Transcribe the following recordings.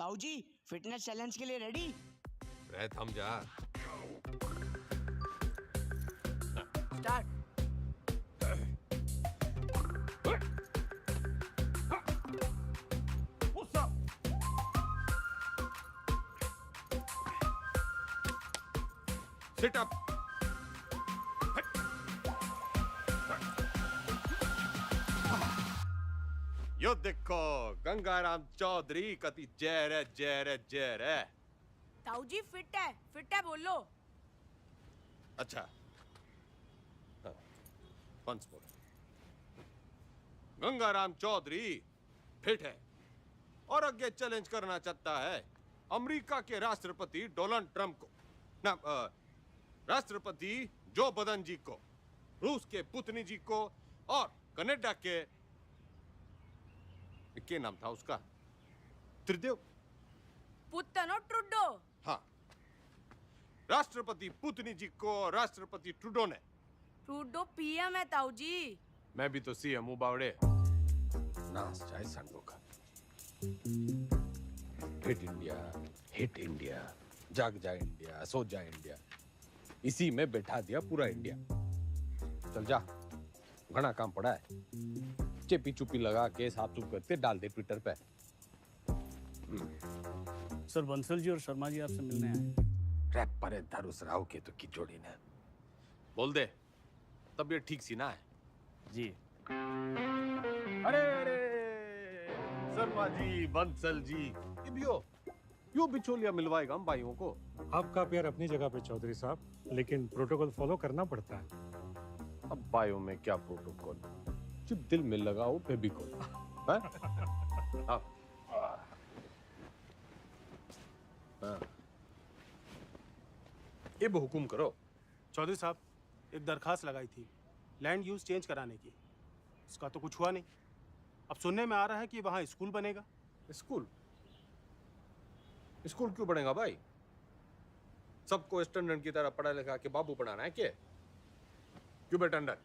ताऊ जी fitness challenge के लिए रेडी? रह थम जा। स्टार्ट। Sit up. यो देखो गंगाराम चौधरी कति जहर है, जहर है, जहर है। ताऊ जी फिट है बोलो। अच्छा once more. Gangaram Chaudhary fit है और आगे चैलेंज करना चाहता है अमेरिका के राष्ट्रपति डोनाल्ड ट्रंप को, ना राष्ट्रपति जो बदन जी को, रूस के पुतिन जी को और कनाडा के क्या नाम था उसका, त्रिदेव पुतनो ट्रुडो। हाँ, राष्ट्रपति पुतिन जी को राष्ट्रपति ट्रूडो ने। ट्रुडो पीएम है ताऊ जी। मैं भी तो सीएम हूँ बावड़े। नाच जाए संडो का। हिट इंडिया, जाग जाए इंडिया, सो जाए इंडिया, इसी में बैठा दिया पूरा इंडिया। चल जा, घना काम पड़ा है। चेपी चुपी लगा के साफ सुफ करते डाल दे ट्विटर पे। सर बंसल जी और शर्मा जी आपसे मिलने आए। रैप पर धरुस राव के तो की जोड़ी ने। बोल दे, तबीयत ठीक सी ना है? जी। अरे शर्मा जी, बंसल जी, ये भी हो, यो बिचौलिया मिलवाएगा हम भाइयों को। आपका प्यार अपनी जगह पे चौधरी साहब, लेकिन प्रोटोकॉल फॉलो करना पड़ता है। अब भाइयों में क्या प्रोटोकॉल, जब दिल में लगाओ फेविकोल। अब हुकुम करो। चौधरी साहब, एक दरखास्त लगाई थी लैंड यूज चेंज कराने की, इसका तो कुछ हुआ नहीं। अब सुनने में आ रहा है कि वहाँ स्कूल बनेगा। स्कूल? स्कूल क्यों बनेगा भाई? सबको स्टैंडर्ड की तरह पढ़ा लिखा के बाबू बनाना है क्या? क्यों बेटा अंडर,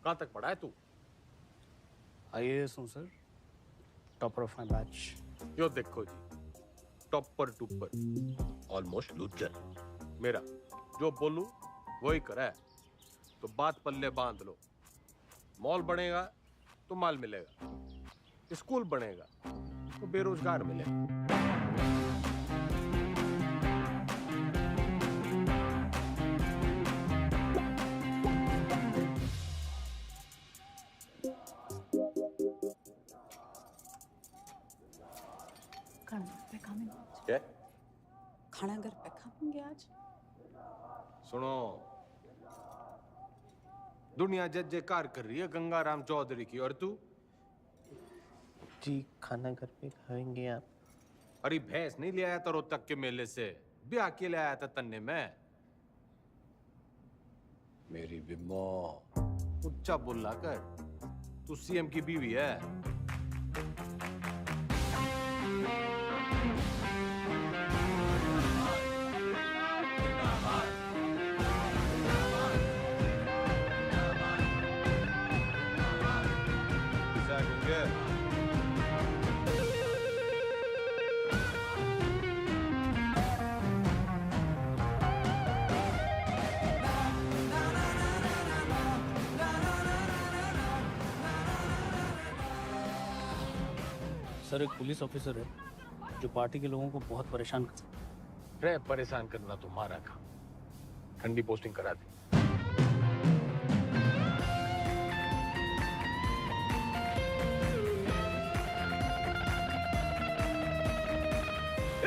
कहाँ तक पढ़ा है तू? IAS हूँ sir, topper of my batch. यो देखो जी, टॉपर टूपर, ऑलमोस्ट लूजर। मेरा जो बोलूं वही करा है, तो बात पल्ले बांध लो। मॉल बनेगा तो माल मिलेगा, स्कूल बनेगा तो बेरोजगार मिलेगा। क्या? खाना घर पे खाएंगे आज। सुनो, दुनिया जय जयकार कर रही है गंगाराम चौधरी की, और तू? जी खाना घर पे खाएंगे आप। अरे भैंस नहीं ले आया था रोहतक के मेले से, ब्याह के ले आया था तन्ने में। मेरी बिम्मो, उच्चा बोला कर, तू सीएम की बीवी है। सर एक पुलिस ऑफिसर है जो पार्टी के लोगों को बहुत परेशान करता है। रे परेशान करना तुम्हारा काम, ठंडी पोस्टिंग करा दी।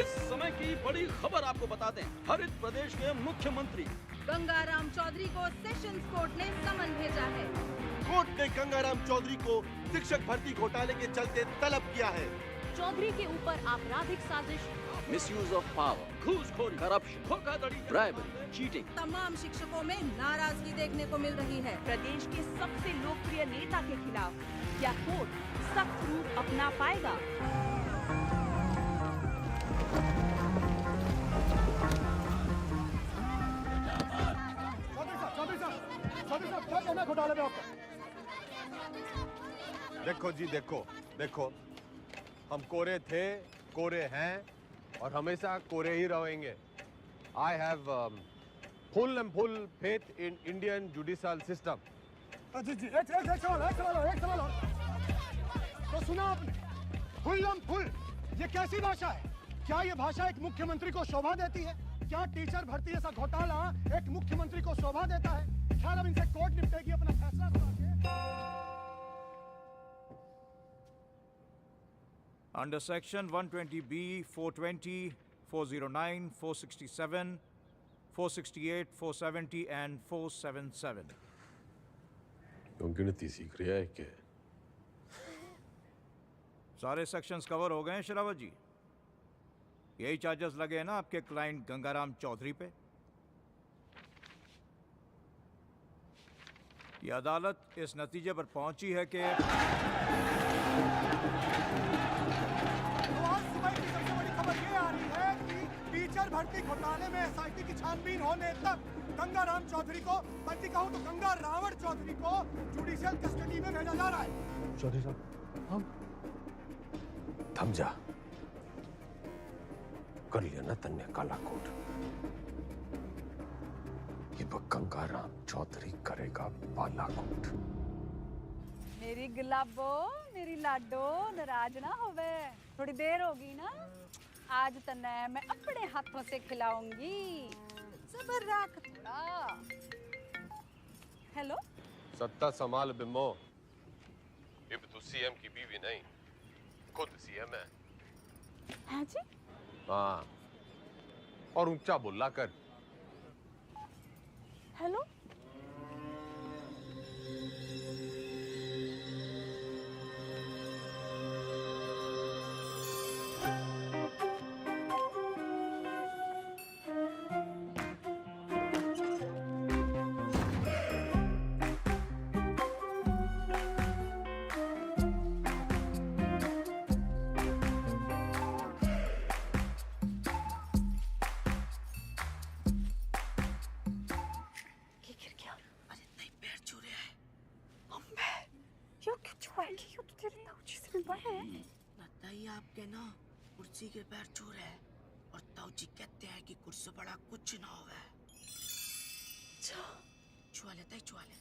इस समय की बड़ी खबर आपको बता दें, हरित प्रदेश के मुख्यमंत्री गंगाराम चौधरी को सेशंस कोर्ट ने समन भेजा है। कोर्ट ने गंगाराम चौधरी को शिक्षक भर्ती घोटाले के चलते तलब किया है। चौधरी के ऊपर आपराधिक साजिश, मिसयूज ऑफ पावर, घूसखोरी, करप्शन, धोखाधड़ी, ब्राइबरी, चीटिंग। तमाम शिक्षकों में नाराजगी देखने को मिल रही है। प्रदेश के सबसे लोकप्रिय नेता के खिलाफ क्या कोर्ट सख्त रूप अपना पाएगा? क्या कहना घोटाले में आपका? देखो जी, देखो देखो, हम कोरे थे, कोरे हैं और हमेशा कोरे ही रहेंगे। I have full and full faith in Indian judicial system. जी जी एक सवाल और। तो सुना आपने, फुल ये कैसी भाषा है? क्या ये भाषा एक मुख्यमंत्री को शोभा देती है? क्या टीचर भर्ती जैसा घोटाला एक मुख्यमंत्री को शोभा देता है? ख्याल अब इनसे कोर्ट निपटेगी अपना फैसला सुना के। Under Section 120B, 420, 409, 467, 468, 470 and 477. क्यों गिनती सीख रहा है क्या? सारे सेक्शंस कवर हो गए हैं शरावत जी। यही चार्जेस लगे हैं ना आपके क्लाइंट गंगाराम चौधरी पे। ये अदालत इस नतीजे पर पहुंची है कि आज सुबह की सबसे बड़ी खबर ये आ रही है कि टीचर भर्ती घोटाले में एसआईटी की छानबीन होने तक गंगाराम चौधरी को, बल्कि कहूं तो गंगा रावण चौधरी को जुडिशियल कस्टडी में भेजा जा रहा है। चौधरी साहब, हम थम जा। कर लिया ना तन्ने काला कोट। ये गंगाराम चौधरी करेगा बालाकोट। मेरी गुलाबो, मेरी लाडो, नाराज ना होवे। थोड़ी देर होगी ना, आज तन्ने मैं अपने हाथों से खिलाऊंगी। सबर रख थोड़ा। हेलो, सत्ता संभाल बिम्बो। अब तू सीएम की बीवी नहीं, खुद सीएम है। हाँ जी? हाँ, और ऊंचा बोला कर। हेलो, बताइए आपके ना कुर्सी के पैर छू रहे हैं और ताऊजी कहते हैं कि कुर्सी बड़ा कुछ ना होवे। छुआ लेता है, छुआ ले।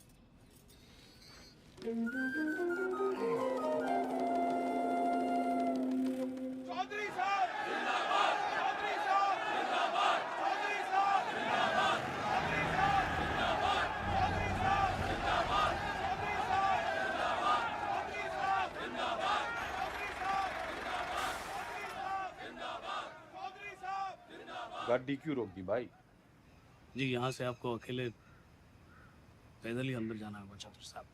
चौधरी साहब जिंदाबाद, चौधरी साहब जिंदाबाद, चौधरी साहब जिंदाबाद, चौधरी साहब जिंदाबाद, चौधरी साहब जिंदाबाद, चौधरी साहब जिंदाबाद, चौधरी साहब जिंदाबाद, चौधरी साहब जिंदाबाद, चौधरी साहब जिंदाबाद। गाड़ी क्यों रोक दी भाई? जी, यहाँ से आपको अकेले पैदल ही अंदर जाना होगा चौधरी साहब,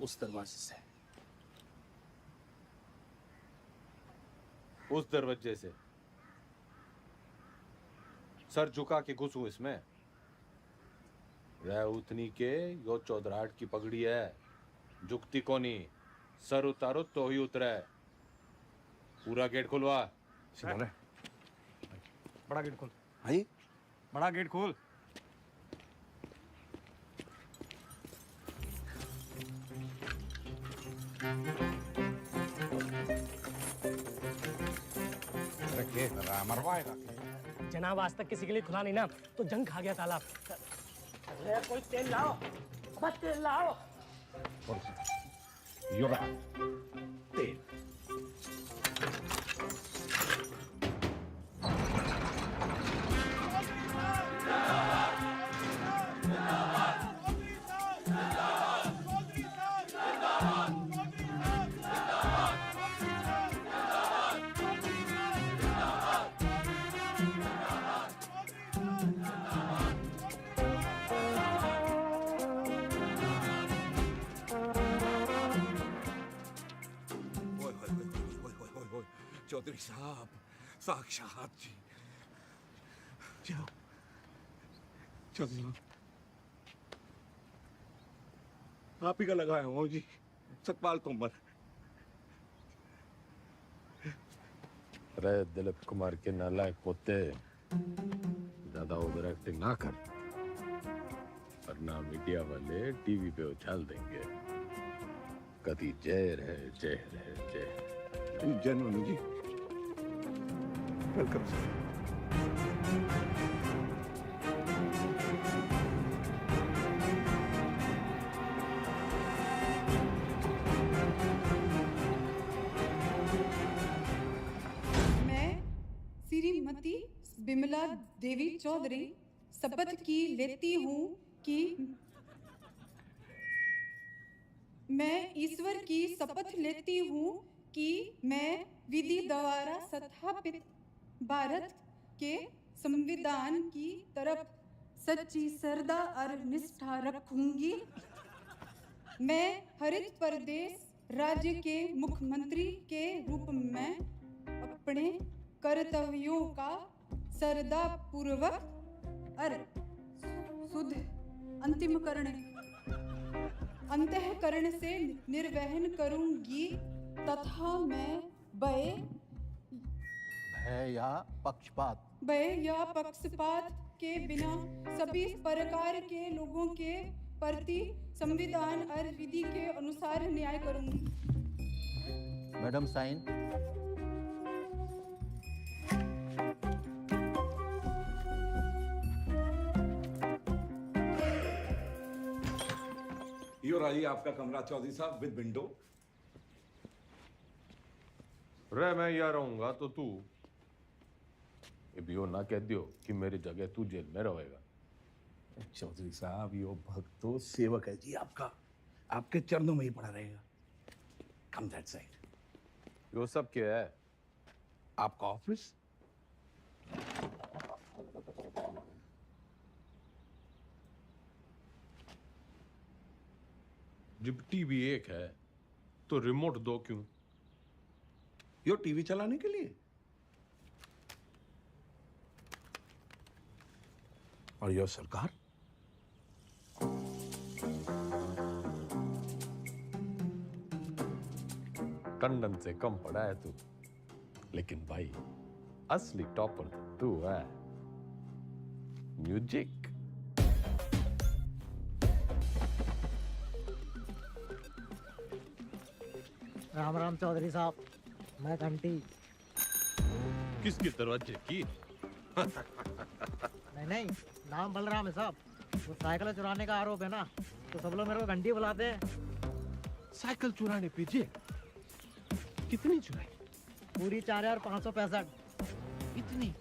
उस दरवाजे से। उस दरवाजे से? सर झुका के घुसूं इसमें? रह उतनी के यो चौधराहट की पगड़ी है, झुकती कोनी। सर उतारो तो ही उतरे। पूरा गेट खुलवा। बड़ा गेट खोल। भाई बड़ा गेट खोल। मरवाएगा। जनाब आज तक किसी के लिए खुला नहीं ना, तो जंग खा गया तालाब। अरे कोई तेल लाओ, बस तेल लाओ। तेल। चौधरी साहब, साक्षात जी। चौधरी साहब, आप ही का लगाया हूँ जी, सतपाल तोमर। अरे दिलीप कुमार के नालायक पोते, ज्यादा ओवर एक्टिंग ना कर, वरना मीडिया वाले टीवी पे उछाल देंगे। कभी जय रहे, जय रहे, जय। जेन्युइन जी। Welcome sir. मैं श्रीमती बिमला देवी चौधरी शपथ की लेती हूँ कि मैं ईश्वर की शपथ लेती हूँ कि मैं विधि द्वारा स्थापित भारत के संविधान की तरफ सच्ची श्रद्धा और निष्ठा रखूंगी। मैं हरित प्रदेश राज्य के मुख्यमंत्री के रूप में अपने कर्तव्यों का श्रद्धा पूर्वक और शुद्ध अंतःकरण से निर्वहन करूंगी तथा मैं भय या पक्षपात के बिना सभी प्रकार के लोगों के प्रति संविधान और विधि के अनुसार न्याय करूंगी। Madam sign. यो रही आपका कमरा चौधरी साहब विद विंडो। रे मैं यहाँ रहूंगा तो तू ये भी हो ना कह दियो कि मेरी जगह तू जेल में रहेगा। चौधरी साहब यो भक्त तो सेवक है जी आपका, आपके चरणों में ही पड़ा रहेगा। कम दैट साइड। यो सब क्या है? आपका ऑफिस। जब टीवी एक है तो रिमोट दो क्यों? यो टीवी चलाने के लिए। और यो सरकार। टंडन से कम पड़ा है तू, लेकिन भाई असली टॉपर तू है। म्यूजिक। राम राम चौधरी साहब, मैं घंटी। किसके दरवाजे की? नहीं, नाम बलराम है साहब। वो साइकिल चुराने का आरोप है ना, तो सब लोग मेरे को घंटी बुलाते हैं। साइकिल चुराने पे जेल? कितनी चुराई? पूरी 4565। इतनी?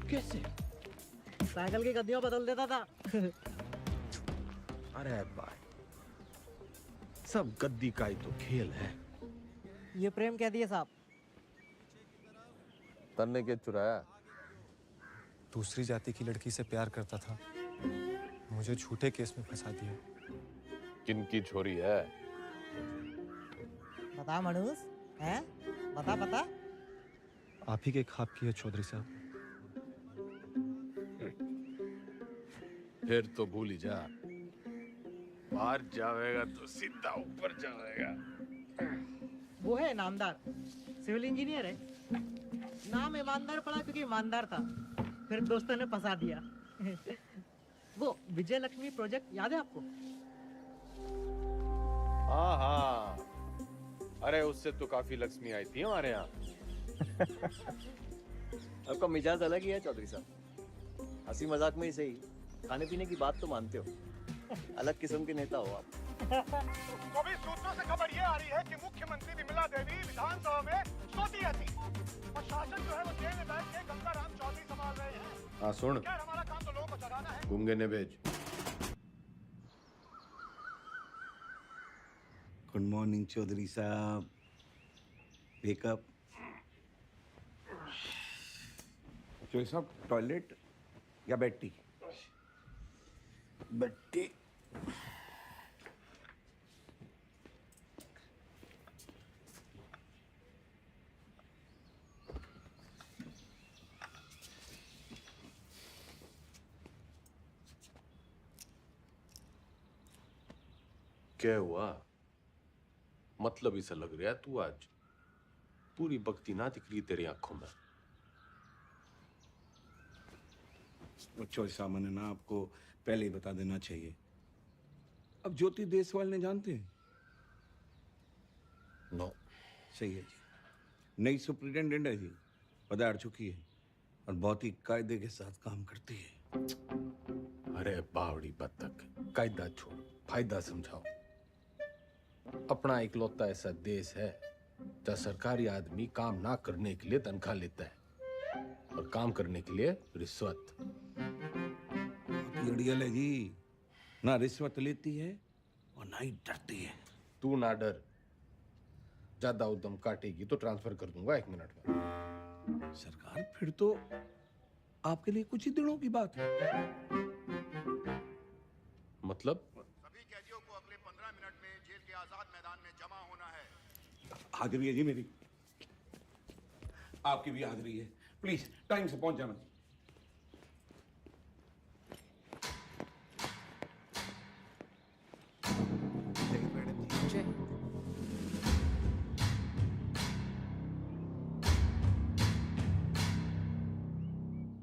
कैसे? साइकिल की गद्दियों बदल देता था। अरे भाई, सब गद्दी का ही तो खेल है। ये प्रेम कह दिए साहब। तन्ने के चुराया? दूसरी जाति की लड़की से प्यार करता था, मुझे झूठे केस में फंसा दिया। किनकी छोरी है? बता मनुष, हैं? बता। आप ही के ख्वाब की है चौधरी साहब। फिर तो भूल ही जा। बाहर जाएगा तो सीधा ऊपर जाएगा। वो है नामदार, सिविल इंजीनियर है। नाम ईमानदार पड़ा क्योंकि ईमानदार था, फिर दोस्तों ने फंसा दिया। वो विजय लक्ष्मी प्रोजेक्ट याद है आपको? हाँ, अरे उससे तो काफी लक्ष्मी आई थी हमारे यहाँ। आपका मिजाज अलग ही है चौधरी साहब। हंसी मजाक में ही सही, खाने पीने की बात तो मानते हो। अलग किस्म के नेता हो आप। तो भी सूत्रों से खबर ये आ रही है कि मुख्यमंत्री विमला देवी विधानसभा में सोती रहती और शासन जो है वो जेल में बैठ के गंगाराम चौधरी संभाल रहे हैं। हाँ सुन, खैर हमारा काम तो लोगों को जगाना है। गुंगे ने भेज। गुड मॉर्निंग चौधरी साहब। वेकअप। चौधरी साहब टॉयलेट या बेड टी? Bed tea. क्या हुआ? मतलब इसे लग रहा है तू आज पूरी भक्ति ना दिख रही तेरी आंखों में। चौधरी साहब मैंने ना आपको पहले ही बता देना चाहिए। अब ज्योति देसवाल ने जानते हैं? नो। सही है जी। नई सुप्रिटेंडेंट है जी, पधार चुकी है और बहुत ही कायदे के साथ काम करती है। अरे बावड़ी बत्तख, कायदा छोड़, फायदा समझाओ। अपना इकलौता ऐसा देश है जहाँ सरकारी आदमी काम ना करने के लिए तनख्वाह लेता है और काम करने के लिए रिश्वत। अड़ियल है जी, ना रिश्वत लेती है और ना ही डरती है। तू ना डर, ज्यादा उद्यम काटेगी तो ट्रांसफर कर दूंगा 1 मिनट में। सरकार फिर तो आपके लिए कुछ ही दिनों की बात है। मतलब? सभी कैदियों को अगले 15 मिनट में जेल के आजाद मैदान में जमा होना है। हाजिरी है जी मेरी, आपकी भी हाजिरी है। प्लीज टाइम से पहुंच जाना।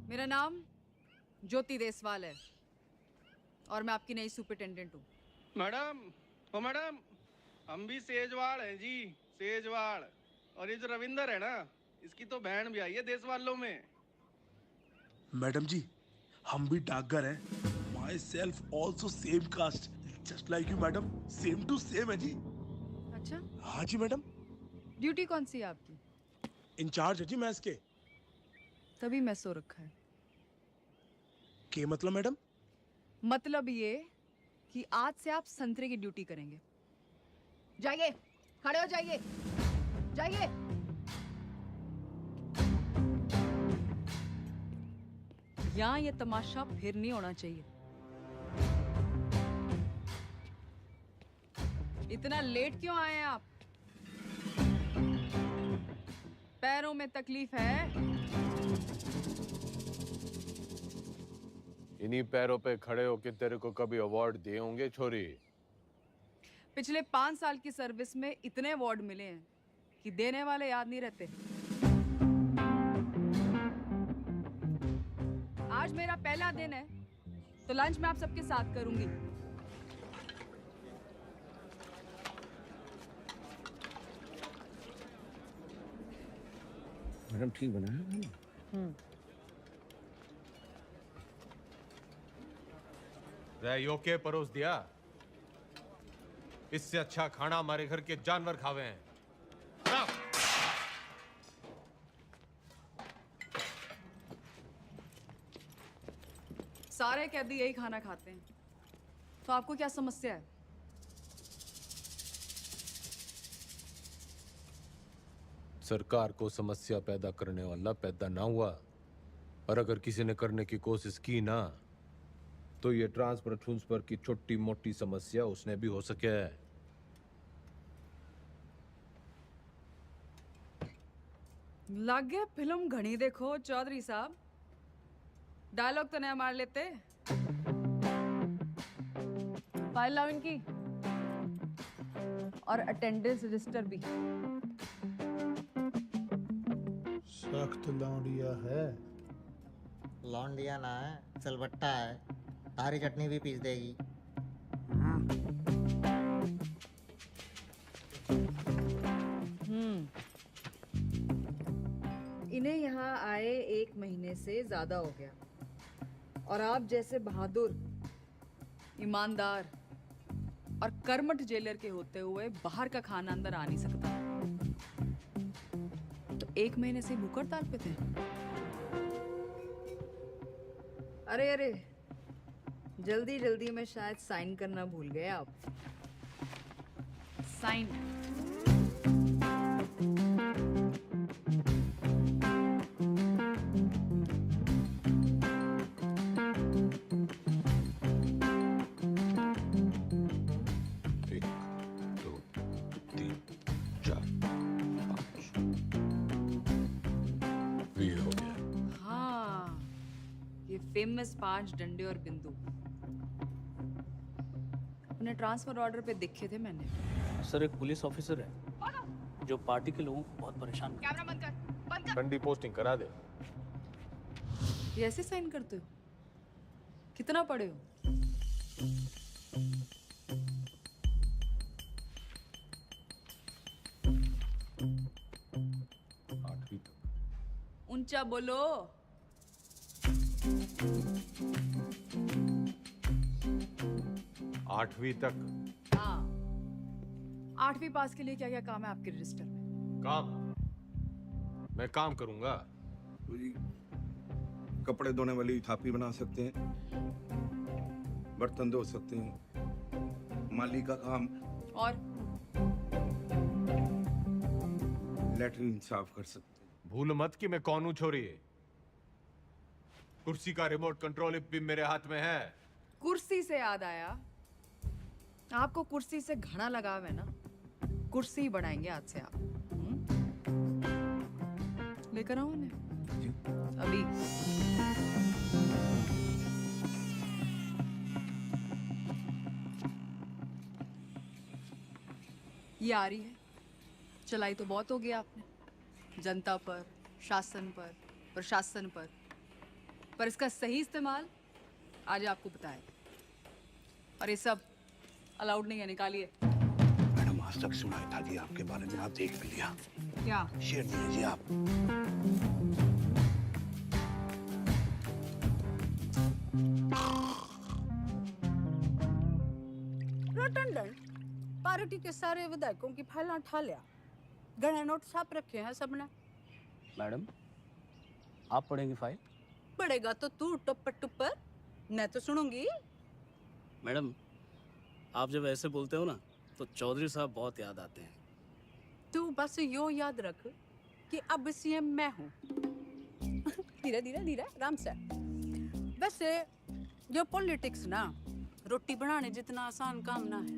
मेरा नाम ज्योति देसवाल है और मैं आपकी नई सुपरिटेंडेंट हूँ। मैडम, ओ मैडम, हम भी सेजवाड़ हैं जी, सेजवाड़। और ये जो रविंदर है ना, इसकी तो बहन भी आई है देश वालों में। मैडम जी, हम भी डाकघर हैं। Myself also same caste, just like you madam, same to same है जी। अच्छा? हाँ जी मैडम। ड्यूटी कौन सी है आपकी? इंचार्ज है जी मैस के। तभी मैं सो रखा है। के मतलब मैडम? मतलब ये कि आज से आप संतरे की ड्यूटी करेंगे। जाइए, खड़े हो जाइए, जाइए। यहाँ ये तमाशा फिर नहीं होना चाहिए। इतना लेट क्यों आए आप? पैरों में तकलीफ है? इन्हीं पैरों पे खड़े होके तेरे को कभी अवार्ड दिए होंगे छोरी? पिछले 5 साल की सर्विस में इतने अवार्ड मिले हैं कि देने वाले याद नहीं रहते। आज मेरा पहला दिन है तो लंच मैं आप सबके साथ करूंगी। मैडम ठीक बना है? रैयो के परोस दिया, इससे अच्छा खाना हमारे घर के जानवर खावे हैं। सारे कैदी यही खाना खाते हैं, तो आपको क्या समस्या है? सरकार को समस्या पैदा करने वाला पैदा ना हुआ, और अगर किसी ने करने की कोशिश की ना, तो ये ट्रांसफर की छोटी मोटी समस्या उसने भी हो सके है। लग गया फिल्म घनी देखो चौधरी साहब, डायलॉग तो नया मार लेते। फाइल लाओ इनकी, और अटेंडेंस रजिस्टर भी। सख्त लौंडिया है। लौंडिया ना है, सिलबट्टा है। तारी चटनी भी पीस देगी। इन्हें यहाँ आए 1 महीने से ज्यादा हो गया, और आप जैसे बहादुर, ईमानदार और कर्मठ जेलर के होते हुए बाहर का खाना अंदर आ नहीं सकता। तो 1 महीने से भूख हड़ताल पे थे। अरे अरे, जल्दी जल्दी में शायद साइन करना भूल गए आप। साइन। फेमस 5 डंडे और बिंदु अपने ट्रांसफर ऑर्डर पे देखे थे मैंने। सर, एक पुलिस ऑफिसर है जो पार्टी के लोगों को बहुत परेशान करता है। कैमरा बंद कर, बंद कर। ठंडी पोस्टिंग करा दे। ये ऐसे साइन करते हो? कितना पढ़े हो? ऊंचा बोलो। आठवीं तक। हाँ, 8वीं पास के लिए क्या क्या काम है आपके रजिस्टर में? काम? मैं काम करूंगा। तो जी कपड़े धोने वाली थापी बना सकते हैं, बर्तन धो सकते हैं, माली का काम, और लेटरिन साफ कर सकते हैं। भूल मत कि मैं कौन हूं छोरी। कुर्सी का रिमोट कंट्रोल भी मेरे हाथ में है। कुर्सी से याद आया, आपको कुर्सी से घना लगाव है ना, कुर्सी बढ़ाएंगे आज से आप। लेकर आओ उन्हें अभी। ये आ रही है, चलाई तो बहुत हो गया आपने, जनता पर, शासन पर, प्रशासन पर इसका सही इस्तेमाल आज आपको बताए। और ये सब अलाउड नहीं है, निकालिए। मैडम आज तक सुनाई था जी आपके बारे में, आप देख भी लिया। क्या शेयर दिए जी आप। रटंडन पार्टी के सारे विधायकों की फाइलें उठा लिया, गणे नोट छाप रखे हैं सबने। मैडम आप पढ़ेंगी फाइल? पड़ेगा तो तू टुप्पर टुप्पर, मैं तो सुनूंगी। मैडम आप जब ऐसे बोलते हो ना तो चौधरी साहब बहुत याद आते हैं। तू बस यो याद रख कि अब सीएम मैं हूँ। धीरे धीरे धीरे आराम से। वैसे ये पॉलिटिक्स ना रोटी बनाने जितना आसान काम ना है।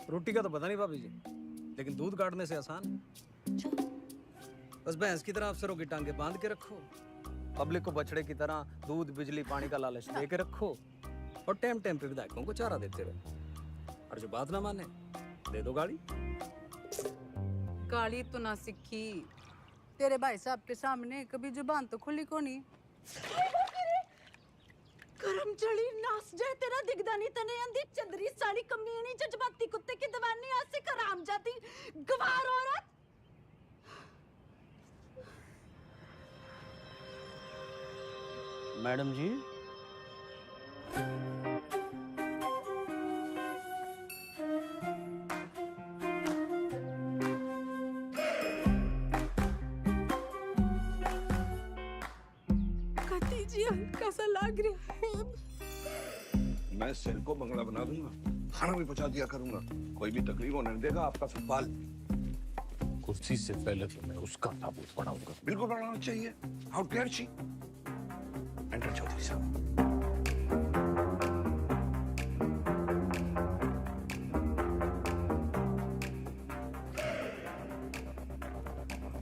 रोटी का तो पता नहीं भाभी जी, लेकिन दूध काटने से आसान है। बस भैंस की तरह अफसरों की टांगे बांध के रखो, पब्लिक को बछड़े की तरह दूध बिजली पानी का लालच दे के रखो, और टाइम टाइम पे विधायकों को चारा देते रहो। और जो बात ना माने दे दो गाड़ी। गाली तो ना सीखी, तेरे भाई साहब के सामने कभी जुबान तो खुली को नहीं। करम चढ़ी नास जाए तेरा दिगदानी तने अंधी चंदरी साड़ी कमीनी जज्बाती कुत्ते की दवानी आज से कराम जाती गवार औरत। मैडम जी कती जी हल्का सा लग रहा है। मैं सेल को बंगला बना दूंगा, खाना भी पहुंचा दिया करूंगा, कोई भी तकलीफ होने नहीं देगा आपका सवाल। कुर्सी से पहले तो मैं उसका ताबूत बनाऊंगा। बिल्कुल बनाना चाहिए। How dare she. Enter Chaudhary साहब।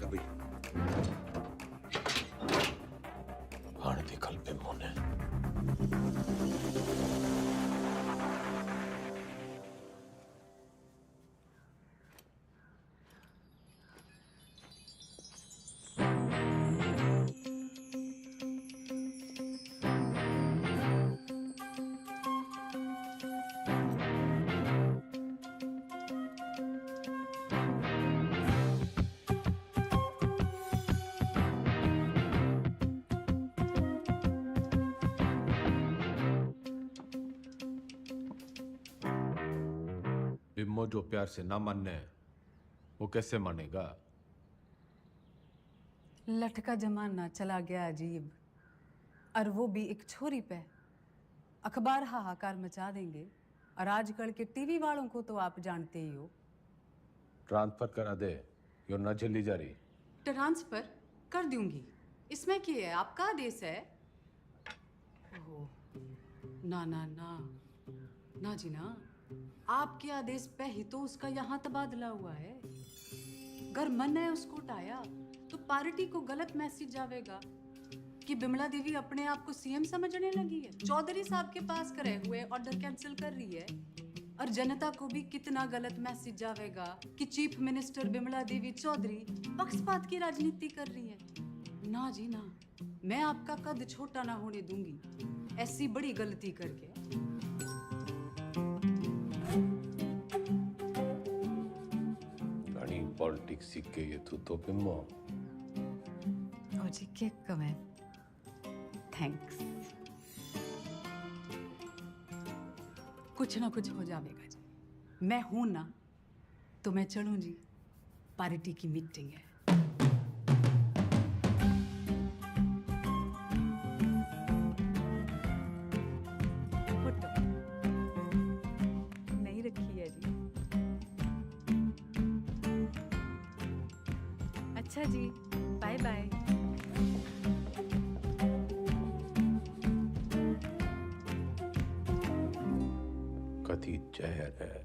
कभी हाड़ दिखल पे मोने। बिम्मो जो प्यार से ना मानने वो कैसे मानेगा? लटका जमाना चला गया अजीब, और वो भी एक छोरी पे। अखबार हाहाकार मचा देंगे, और आजकल के टीवी वालों को तो आप जानते ही हो। ट्रांसफर करा दे, यो न झेली जा रही। ट्रांसफर कर दूंगी, इसमें क्या है, आपका आदेश है। ओह, ना ना ना ना जी ना, आपके आदेश पे ही तो उसका यहाँ तबादला हुआ है। अगर मन है उसको उठाया तो पार्टी को गलत मैसेज जावेगा कि बिमला देवी अपने आप को सीएम समझने लगी है, चौधरी साहब के पास करे हुए ऑर्डर कैंसिल कर रही है। और जनता को भी कितना गलत मैसेज जावेगा कि चीफ मिनिस्टर बिमला देवी चौधरी पक्षपात की राजनीति कर रही है। ना जी ना, मैं आपका कद छोटा ना होने दूंगी ऐसी बड़ी गलती करके। पॉलिटिक्स सीख के ये तो बिम्मो। ताऊजी कमेंट थैंक्स। कुछ ना कुछ हो जाएगा जी, मैं हूं ना तो मैं चलूं जी, पार्टी की मीटिंग है। फोटो नहीं रखी है जी। अच्छा जी, बाय बाय। कथी जहर है।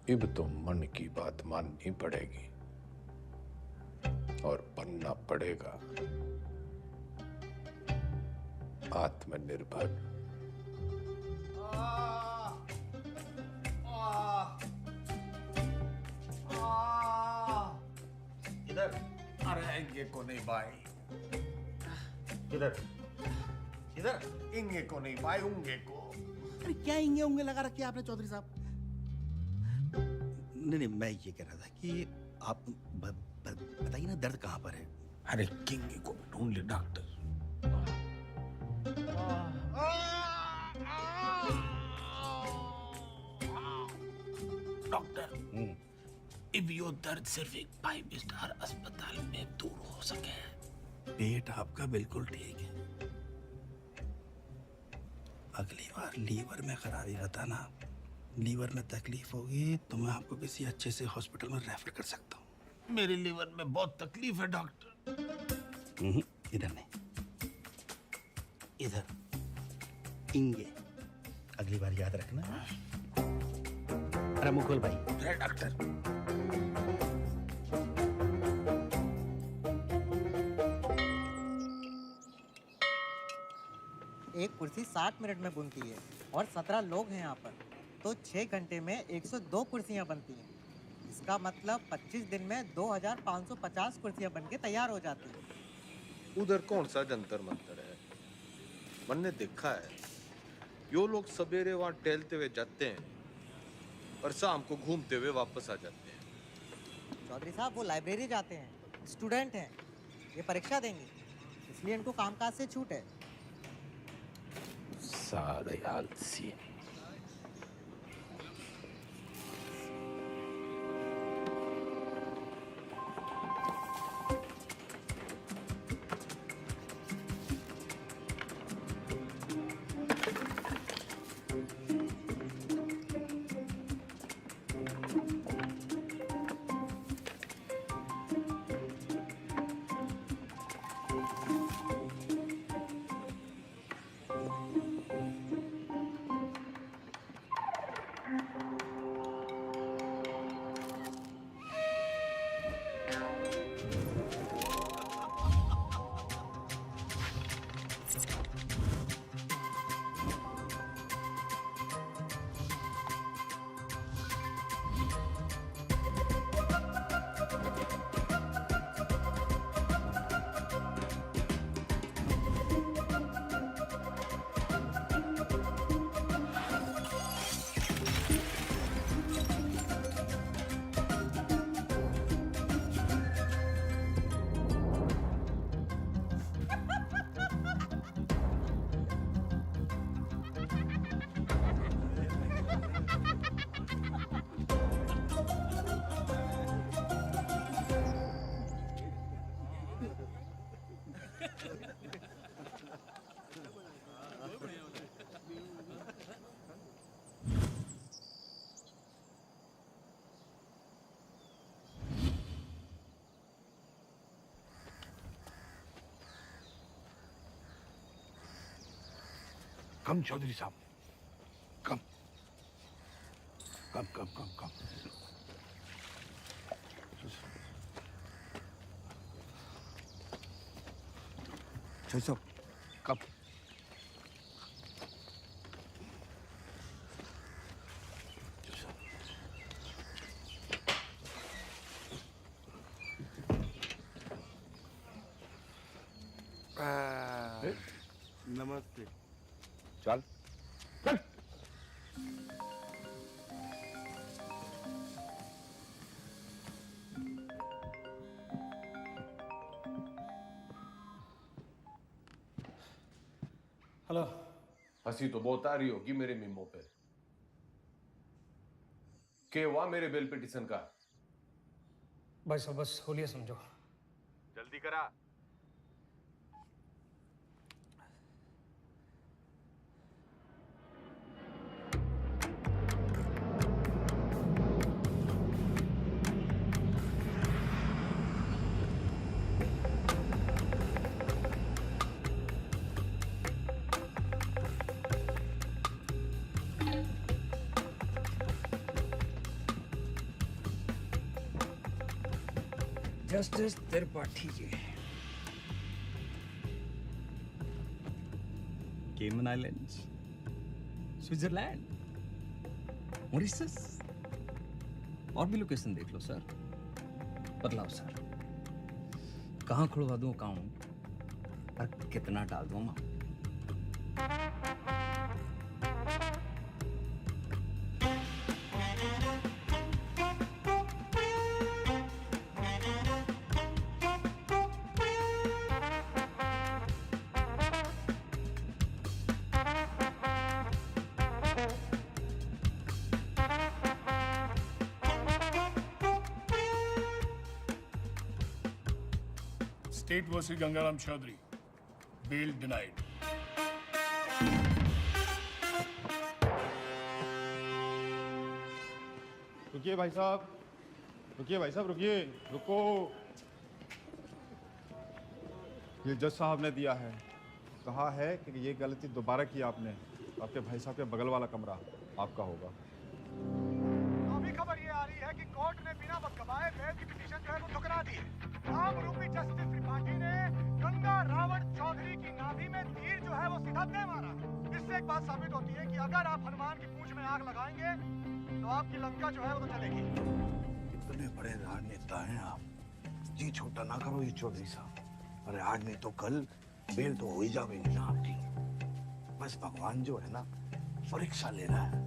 अब तो मन की बात माननी पड़ेगी और बनना पड़ेगा आत्मनिर्भर। इधर अरे इंगे को नहीं भाई, इधर इधर इंगे को नहीं भाई, उंगे को। अरे क्या इंगे उंगे लगा रखे आपने चौधरी साहब? नहीं, मैं ये कह रहा था कि आप बताइए ना दर्द कहाँ पर है? अरे किंगे को ढूंढ ले डॉक्टर। डॉक्टर, अब यो दर्द सिर्फ एक 5 स्टार अस्पताल में दूर हो सके। पेट आपका बिल्कुल ठीक है, अगली बार लीवर में खराबी बताना। लीवर में तकलीफ होगी तो मैं आपको किसी अच्छे से हॉस्पिटल में रेफर कर सकता हूँ। मेरे लीवर में बहुत तकलीफ है डॉक्टर। इधर नहीं, इधर इंगे। अगली बार याद रखना। अरे मुकुल भाई। अरे डॉक्टर, एक कुर्सी 60 मिनट में बनती है और 17 लोग हैं यहाँ पर, तो 6 घंटे में 102 कुर्सियाँ बनती हैं। इसका मतलब 25 दिन में 2550 कुर्सियाँ बनके तैयार हो जाती हैं। उधर कौन सा जंतर मंतर है? मैंने देखा है यो लोग सवेरे वहां टहलते हुए जाते हैं और शाम को घूमते हुए वापस आ जाते हैं। चौधरी साहब वो लाइब्रेरी जाते हैं, स्टूडेंट हैं, ये परीक्षा देंगे, इसलिए इनको कामकाज से छूट है। सारे आलसी। कम चौधरी साहब, कम कम कम कम कम। चौधरी साहब, कम। नमस्ते। चल चल। हेलो। हंसी तो बहुत आ रही होगी मेरे मीमो पे। क्या हुआ मेरे बेल पिटीशन का? भाई साहब बस होलिया समझो। जल्दी करा। जस्टिस त्रिपाठी जी, केमन आइलैंड्स, स्विट्जरलैंड, मॉरिशस, और भी लोकेशन देख लो सर। बतलाओ सर, कहाँ खुलवा दूँ अकाउंट और कितना डाल दूँ amount? State versus Gangaram Chaudhary. Bail denied. रुकिए भाई साहब, रुकिए भाई साहब, रुकिए, रुको। ये जज साहब ने दिया है, कहा है कि ये गलती दोबारा की आपने, आपके भाई साहब के बगल वाला कमरा आपका होगा। अभी खबर ये आ रही है कि कोर्ट ने बिना वक्त गवाए बेल की पिटीशन जो है वो ठुकरा दी है। राम रूपी जस्टिस त्रिपाठी ने गंगा रावण चौधरी की नाभि में तीर जो है वो सीधा दे मारा। इससे एक बात साबित होती है कि अगर आप हनुमान की पूंछ में आग लगाएंगे तो आपकी लंका जो है वो तो चलेगी। इतने बड़े राजनेता हैं आप, जी छोटा ना करो ये चौधरी साहब। अरे आज नहीं तो कल बेल तो हो ही जाएगी ना आपकी। बस भगवान जो है ना परीक्षा ले रहा है।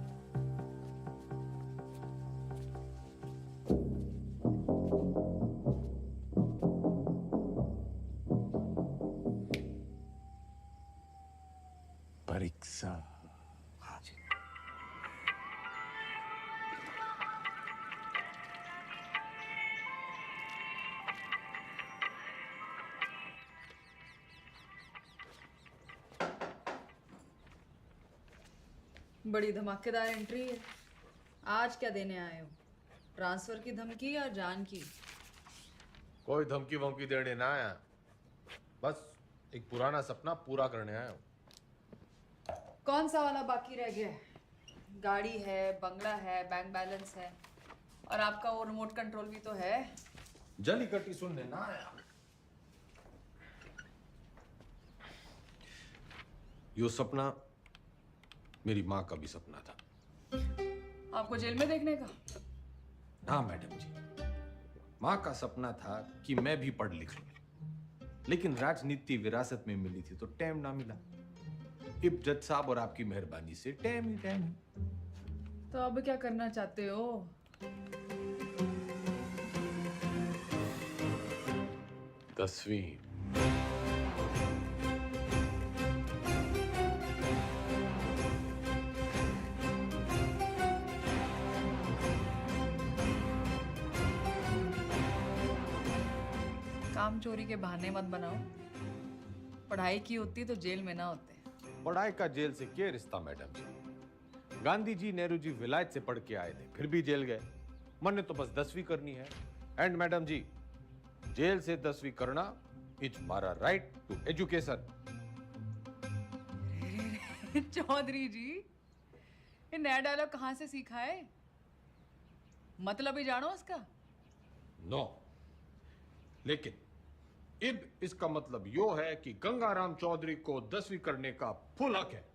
परीक्षा। हाँ जी। बड़ी धमाकेदार एंट्री है। आज क्या देने आए हो? ट्रांसफर की धमकी या जान की? कोई धमकी वमकी देने ना आया, बस एक पुराना सपना पूरा करने आया हूँ। कौन सा वाला बाकी रह गया है? गाड़ी है, बंगला है, बैंक बैलेंस है, और आपका वो रिमोट कंट्रोल भी तो है। जली कटी सुनने ना आया। यो सपना मेरी माँ का भी सपना था। आपको जेल में देखने का? हाँ मैडम जी, माँ का सपना था कि मैं भी पढ़ लिख लूं, लेकिन राजनीति विरासत में मिली थी तो टाइम ना मिला। इब जज साहब और आपकी मेहरबानी से टाइम ही टाइम। तो अब क्या करना चाहते हो? दसवीं। काम चोरी के बहाने मत बनाओ। पढ़ाई की होती तो जेल में ना होते। पढ़ाई का जेल से क्या रिश्ता मैडम जी? गांधी जी, नेहरू जी विलायत से पढ़ के आए थे, फिर भी जेल गए। मैंने तो बस 10वीं करनी है। एंड मैडम जी, जेल से 10वीं करना इज मारा राइट टू एजुकेशन। चौधरी जी, ये नया डायलॉग कहाँ से सीखा है? मतलब ही जानो उसका? नो, लेकिन इब इसका मतलब यो है कि गंगाराम चौधरी को 10वीं करने का फुल हक है।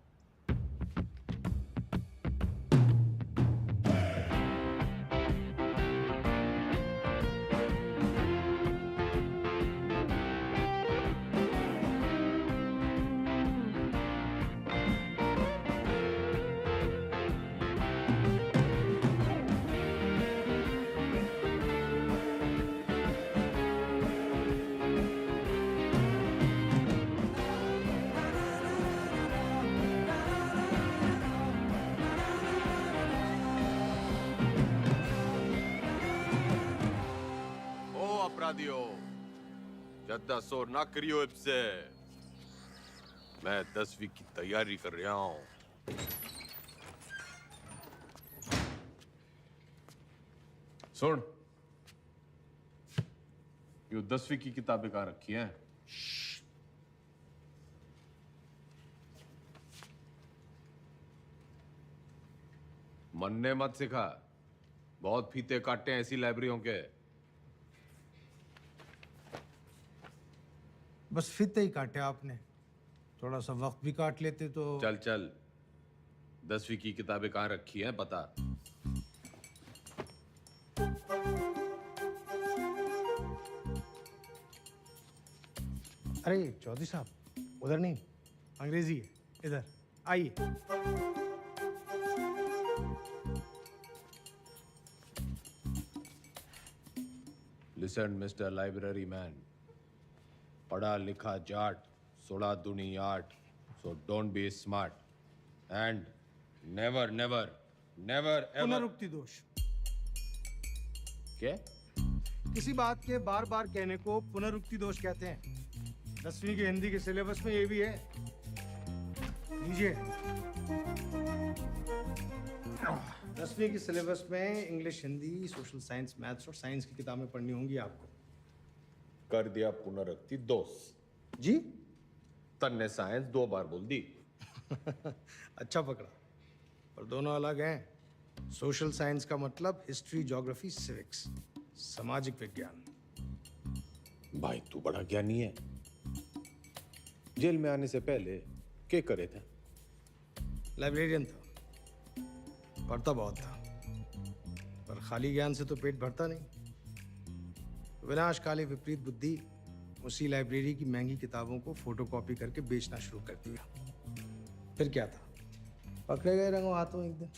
दियो। ज्यादा शोर ना करियो इससे। मैं 10वीं की तैयारी कर रहा हूँ। सुन, ये 10वीं की किताबें कहाँ रखी हैं? मन्ने मत सिखा। बहुत फीते काटे हैं ऐसी लाइब्रेरियों के। बस फीते ही काटे आपने, थोड़ा सा वक्त भी काट लेते तो। चल चल, 10वीं की किताबें कहाँ रखी हैं बता। अरे चौधरी साहब, उधर नहीं, अंग्रेजी है, इधर आइए। लिसन मिस्टर लाइब्रेरी मैन, पढ़ा लिखा जाट, 16 दूनी 8, so don't be smart and never never never ever। पुनरुक्ति दोष। क्या? किसी बात के बार बार कहने को पुनरुक्ति दोष कहते हैं। 10वीं के हिंदी के सिलेबस में ये भी है, लीजिए। 10वीं के सिलेबस में English, Hindi, social science, maths और साइंस की किताबें पढ़नी होंगी आपको। कर दिया पुनरुक्ति दोष जी। तन्ने साइंस 2 बार बोल दी। अच्छा पकड़ा, पर दोनों अलग हैं। सोशल साइंस का मतलब हिस्ट्री, ज्योग्राफी, सिविक्स, सामाजिक विज्ञान। भाई तू बड़ा ज्ञानी है। जेल में आने से पहले क्या करे थे? लाइब्रेरियन था, पढ़ता बहुत था, पर खाली ज्ञान से तो पेट भरता नहीं। विनाशकाली विपरीत बुद्धि उसी लाइब्रेरी की महंगी किताबों को फोटोकॉपी करके बेचना शुरू कर दिया। फिर क्या था, पकड़े गए रंगों हाथों एक दिन।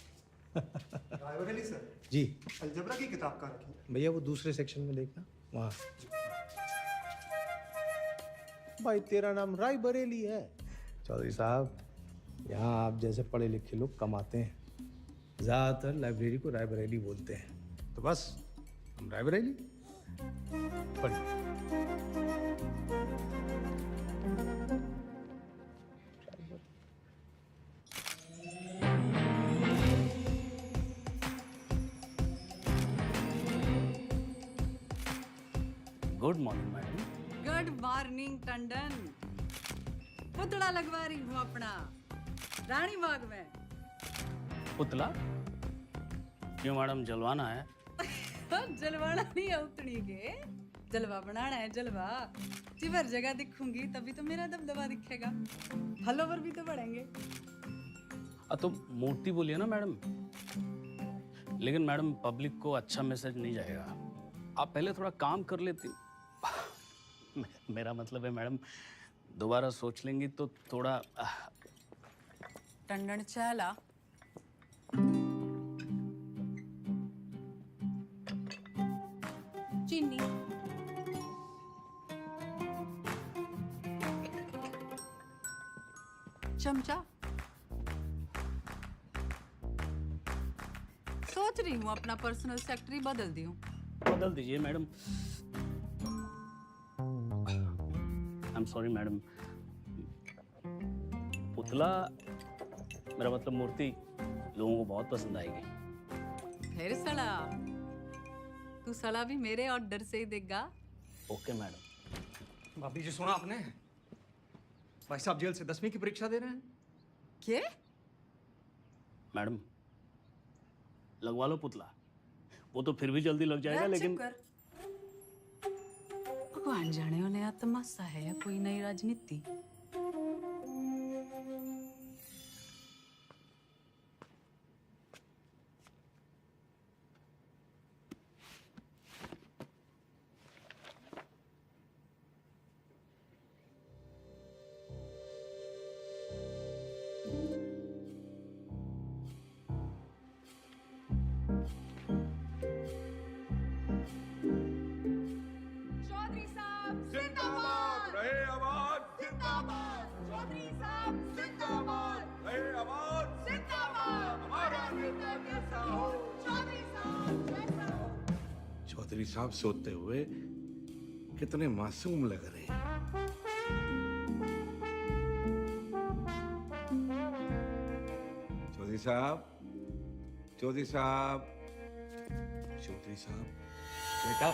रायबरेली सर जी। अलजबरा की किताब कहाँ रखी है? भैया वो दूसरे सेक्शन में देखना, वहाँ। भाई तेरा नाम राय बरेली है? चौधरी साहब, यहाँ आप जैसे पढ़े लिखे लोग कम आते हैं। ज़्यादातर लाइब्रेरी को रायबरेली बोलते हैं, तो बस हम रायबरेली। पढ़िए। Good morning madam. Good morning Tandon. पुतला लगवा रही हूँ अपना रानी बाग में। पुतला क्यों मैडम, जलवाना है? जलवाना नहीं है उतनी के, जलवा बनाना है जलवा। जिवर जगह दिखूंगी तभी तो मेरा दबदबा दिखेगा, फॉलोवर भी तो बढ़ेंगे। तो मूर्ति बोलिए ना मैडम। लेकिन मैडम पब्लिक को अच्छा मैसेज नहीं जाएगा। आप पहले थोड़ा काम कर लेती। मेरा मतलब है मैडम, दोबारा सोच लेंगी तो थोड़ा। टंडन चला। चीनी। चमचा। सोच रही हूँ अपना पर्सनल सेक्रेटरी बदल दूं। बदल दीजिए madam. I am sorry madam. पुतला, मेरा मतलब मूर्ति, लोगों को बहुत पसंद आएगी। फिर सड़ा, तू सड़ा भी मेरे ऑर्डर से ही देगा। Okay madam. भाभी जी सुना आपने? भाई साहब जेल से 10वीं की परीक्षा दे रहे हैं। क्या? मैडम लगवा लो पुतला, वो तो फिर भी जल्दी लग जाएगा। लेकिन भगवान जाने हो नया तमाशा है या कोई नई राजनीति। चौधरी साहब सोते हुए कितने मासूम लग रहे हैं। चौधरी साहब, चौधरी साहब, चौधरी साहब, बेटा।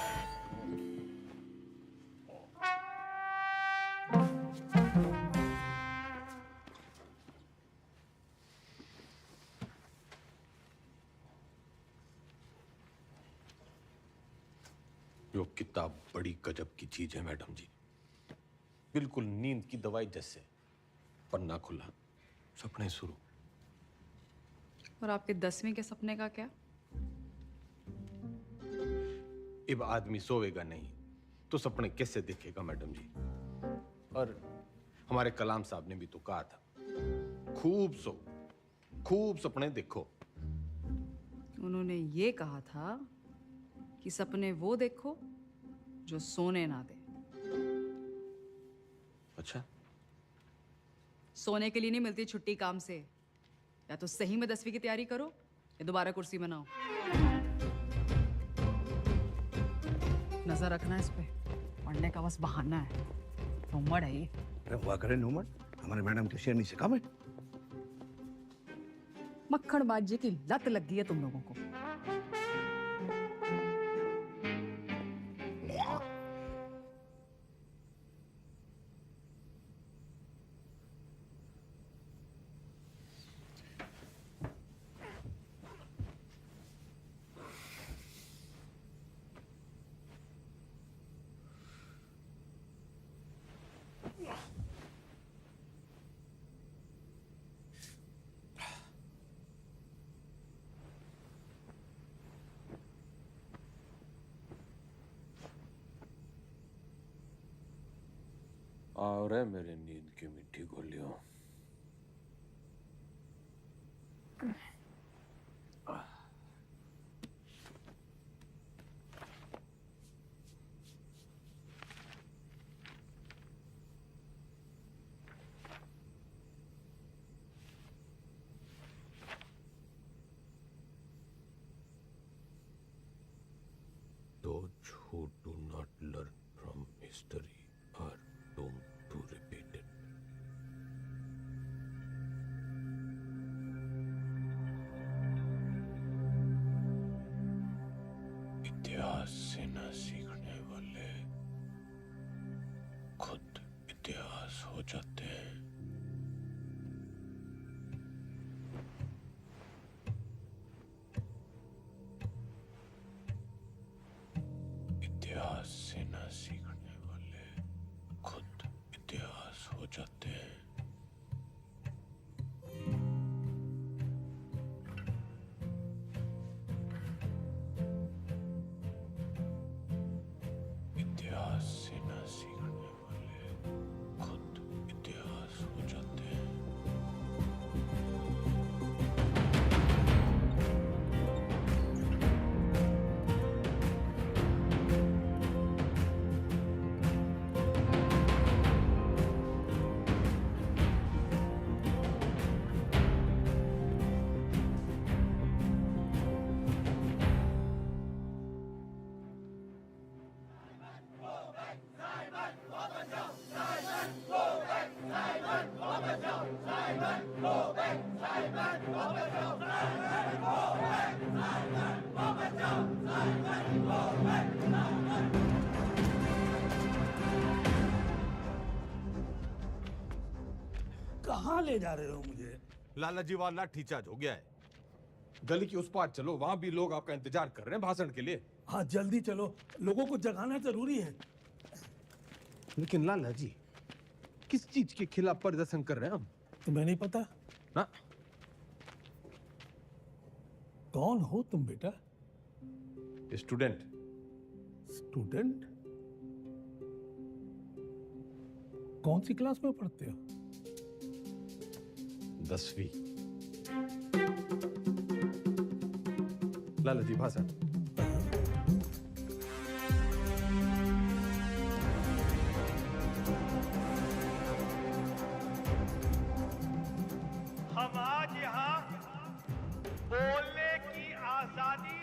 यो किताब बड़ी गजब की चीज है मैडम जी, बिल्कुल नींद की दवाई जैसे। पन्ना खुला, सपने शुरू। और आपके 10वीं के सपने का क्या? अब आदमी सोएगा नहीं तो सपने कैसे देखेगा मैडम जी? और हमारे कलाम साहब ने भी तो कहा था, खूब सो, खूब सपने देखो। उन्होंने ये कहा था कि सपने वो देखो जो सोने ना दे। अच्छा, सोने के लिए नहीं मिलती छुट्टी काम से। या तो सही में 10वीं की तैयारी करो या दोबारा कुर्सी बनाओ। नजर रखना इस पे, पढ़ने का बस बहाना है। नूमड़ है ये। अरे हुआ करे नूमड़, हमारे मैडम के शेरनी से कम है। मक्खनबाजी की लत लग गई है तुम लोगों को। और है मेरे नींद की मिट्टी गोलियों। Those who do not learn from history are doomed to repeat it. इतिहास से न सीखने वाले खुद इतिहास हो जाते हैं। इतिहास से न सीखने वाले खुद इतिहास हो जाते हैं। इतिहास से न सीखने वाले खुद इतिहास हो जाते हैं। कहाँ ले जा रहे हो मुझे? लाला जी वाला लाठी चार्ज हो गया है। गली की उस पार चलो, वहां भी लोग आपका इंतजार कर रहे हैं भाषण के लिए। हाँ जल्दी चलो, लोगों को जगाना जरूरी है। लेकिन लाला जी, किस चीज के खिलाफ प्रदर्शन कर रहे हैं हम? तुम्हें नहीं पता? ना। कौन हो तुम बेटा? स्टूडेंट। स्टूडेंट? कौन सी क्लास में पढ़ते हो? 10वीं। लाला जी भाषण। हम आज यहाँ बोलने की आजादी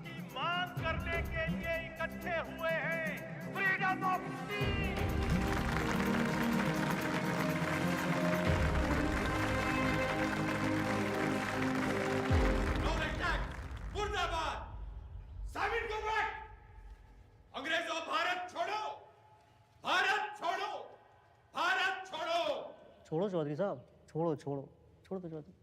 की मांग करने के लिए इकट्ठे हुए हैं। फ्रीडम मुर्दाबाद। साबिर को बैठ। अंग्रेजों भारत छोड़ो, भारत छोड़ो, भारत छोड़ो। छोड़ो चौधरी साहब, छोड़ो छोड़ो छोड़ो तो Chaudhary.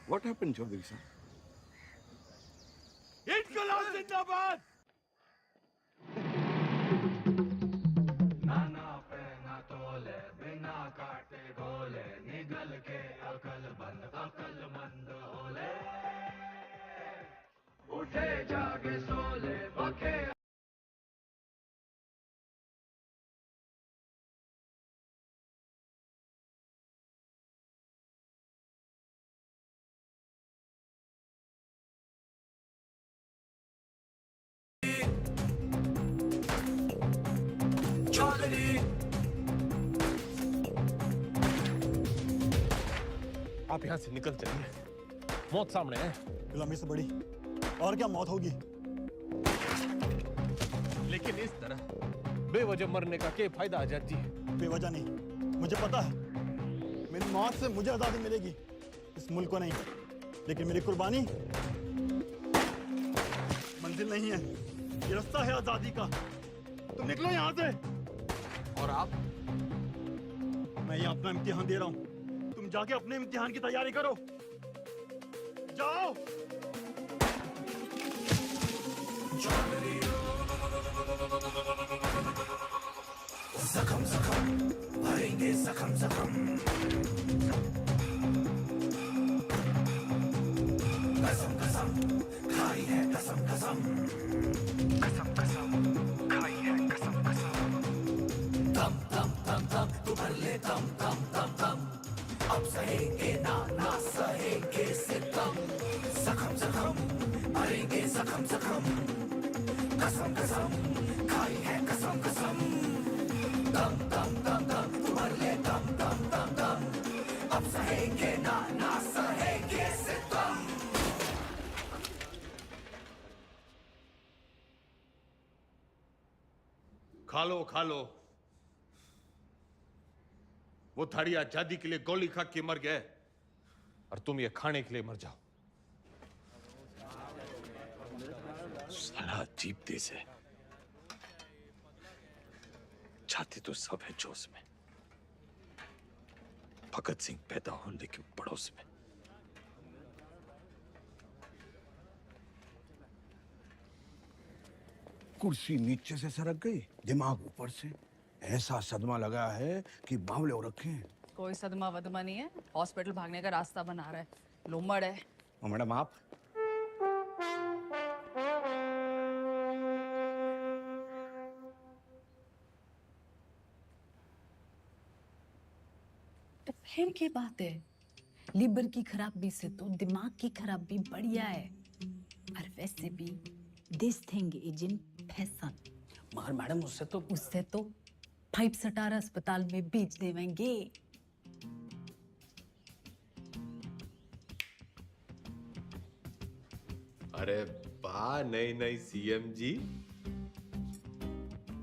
What happened, Chaudhary sir? इनकलाब जिंदाबाद। नाना पे ना तोले, बिना काटे गोले, निगल के अकलमंद होले। उठे जागे सोले, बखे आप यहाँ से निकल चलिए, मौत सामने है। गुलामी से बड़ी और क्या मौत होगी? लेकिन इस तरह बेवजह मरने का क्या फायदा आजाद जी? बेवजह नहीं, मुझे पता है मेरी मौत से मुझे आजादी मिलेगी, इस मुल्क को नहीं। लेकिन मेरी कुर्बानी मंजिल नहीं है, ये रास्ता है आजादी का। तुम निकलो यहाँ से। और आप? मैं ये अपना इम्तिहान दे रहा हूँ, तुम जाके अपने इम्तिहान की तैयारी करो। जाओ। जख्म जख्म भरेंगे, जख्म जख्म। कसम कसम खाई है, कसम कसम। कसम कसम खाई है, कसम कसम। दम दम दम दम तू भर ले, दम दम दम दम। अब सहेंगे ना ना सहेंगे सितम। जख्म जख्म भरेंगे, जख्म जख्म। कसम कसम खाई है, कसम कसम। दम दम दम दम तू भर ले, दम दम दम दम। अब सहेंगे ना ना सहेंगे सितम। खा लो खा लो। वो थाड़ी आजादी के लिए गोली खा के मर गए और तुम ये खाने के लिए मर जाओ। साला अजीब देश है, जाति तो सब है जोश में। भगत सिंह पैदा हो लेकिन पड़ोस में। कुर्सी नीचे से सरक गई, दिमाग ऊपर से। ऐसा सदमा लगा है कि बावले हो रखे हैं। कोई सदमा वदमा नहीं है, हॉस्पिटल भागने का रास्ता बना रहा है, लोमड़ है। और मैडम आप? तो फिर क्या बात है, लीवर की खराबी से तो दिमाग की खराबी बढ़िया है। और वैसे भी this thing is in fashion. मगर मैडम उससे तो 5 स्टार अस्पताल में बेच देवेंगे। अरे वाह, नई नई सीएम जी।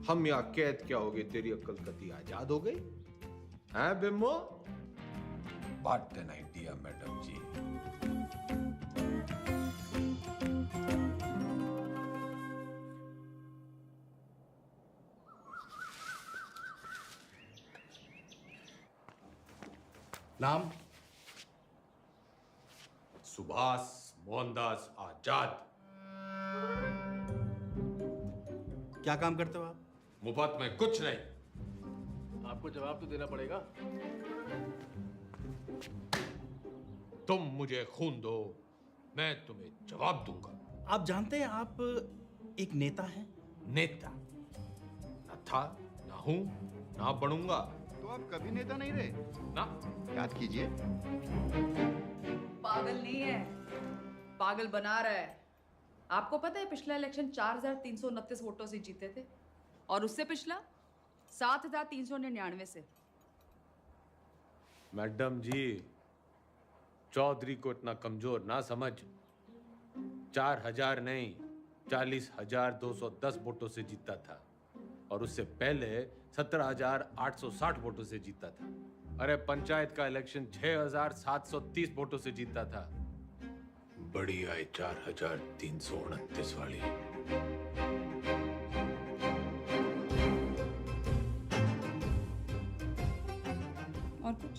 हम यहाँ कैद क्या हो गए, तेरी अक्ल कती आजाद हो गई हैं बिम्बो? What an idea madam ji. नाम? सुभाष मोहनदास आजाद। क्या काम करते हो आप? मुफ्त में कुछ नहीं। आपको जवाब तो देना पड़ेगा। तुम मुझे खून दो, मैं तुम्हें जवाब दूंगा। आप जानते हैं आप एक नेता हैं? नेता न था, ना हूं, ना बनूंगा। तो आप कभी नेता नहीं रहे ना? याद कीजिए। पागल नहीं है, पागल बना रहा है। आपको पता है पिछला इलेक्शन 4,329 वोटों से जीते थे और उससे पिछला 7,399 से। मैडम जी, चौधरी को इतना कमजोर ना समझ। 4,000 नहीं, 40,210 वोटों से जीता था और उससे पहले 17,860 वोटों से जीता था। अरे पंचायत का इलेक्शन 6,730 वोटों से जीता था। बड़ी आई 4,329 वाली। और कुछ?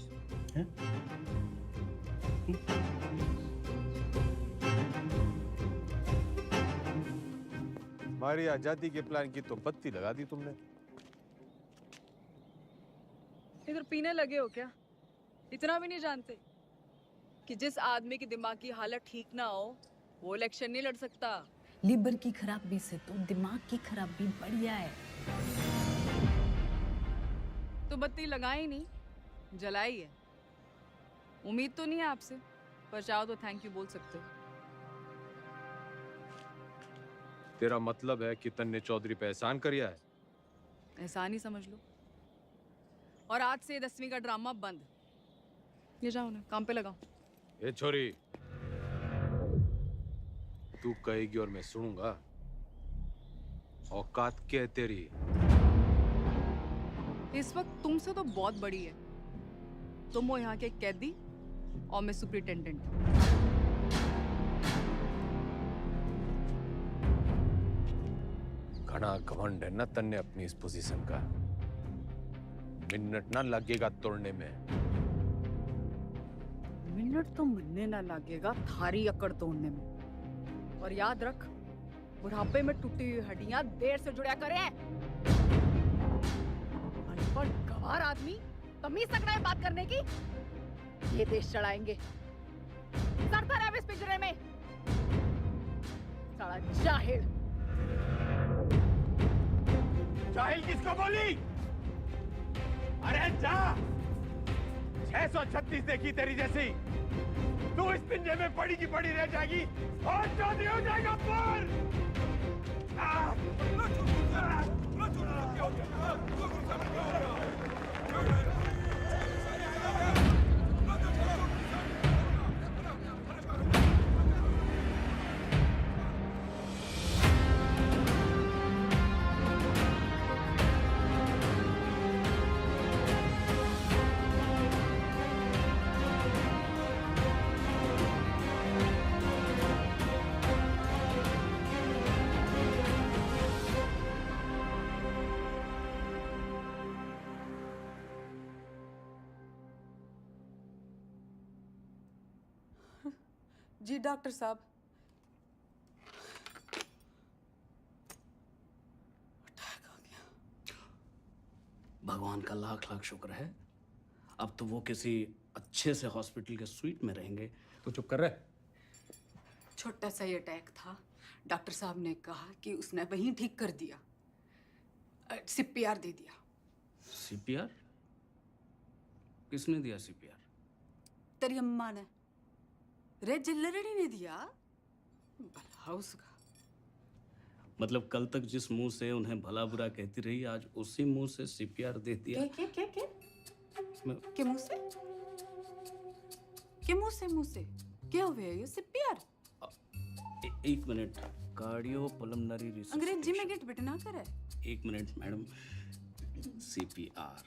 हमारी आजादी के प्लान की तो बत्ती लगा दी तुमने। इधर पीने लगे हो क्या? इतना भी नहीं जानते कि जिस आदमी की दिमाग की हालत ठीक ना हो वो इलेक्शन नहीं लड़ सकता। लीवर की खराबी से तो दिमाग की खराबी बढ़िया है। तो बत्ती लगाई नहीं, जलाई है। उम्मीद तो नहीं है आपसे, पर चाहो तो थैंक यू बोल सकते हो। तेरा मतलब है कि तन्ने चौधरी पे एहसान करिया है? एहसान ही समझ लो। और आज से 10वीं का ड्रामा बंद। ये जाओ ना, काम पे लगाओ। ए छोरी, तू कहेगी और मैं सुनूंगा। औकात क्या है तेरी? इस वक्त तुमसे तो बहुत बड़ी है। तुम हो यहाँ के कैदी और मैं सुपरिटेंडेंट। घना घमंड है ना तन्ने अपनी इस पोजीशन का। मिनट ना लगेगा तोड़ने में। मिनट तो मिलने ना लगेगा थारी अकड़ तोड़ने में। और याद रख, बुढ़ापे में टूटी हुई हड्डियां देर से जुड़ा करें। अनपढ़ गंवार आदमी तमीज तक नहीं बात करने की। ये देश चढ़ाएंगे। सड़ता रहे इस पिंजरे में। साला जाहिल। जाहिल किसको बोली? अरे जा! 636 देखी तेरी जैसी। तू इस पिंजरे में पड़ी की पड़ी रह जाएगी और चौधरी हो जाएगा पर। जी डॉक्टर साहब। भगवान का लाख लाख शुक्र है। अब तो वो किसी अच्छे से हॉस्पिटल के स्वीट में रहेंगे। तो चुप कर रहे। छोटा सा ही अटैक था। डॉक्टर साहब ने कहा कि उसने वहीं ठीक कर दिया। सीपीआर दे दिया। सीपीआर? किसने दिया सीपीआर? तेरी अम्मा ने। रे जिल्लरड़ी ने दिया। भला उसका। मतलब कल तक जिस मुंह से उन्हें भला बुरा कहती रही, आज उसी मुंह से सीपीआर दे दिया। के मुंह से? के मुंह से क्या हुआ ये सीपीआर? एक मिनट, कार्डियो पल्मोनरी रिसर्च। अंग्रेजी में गेट बिटना करे। एक मिनट मैडम, सीपीआर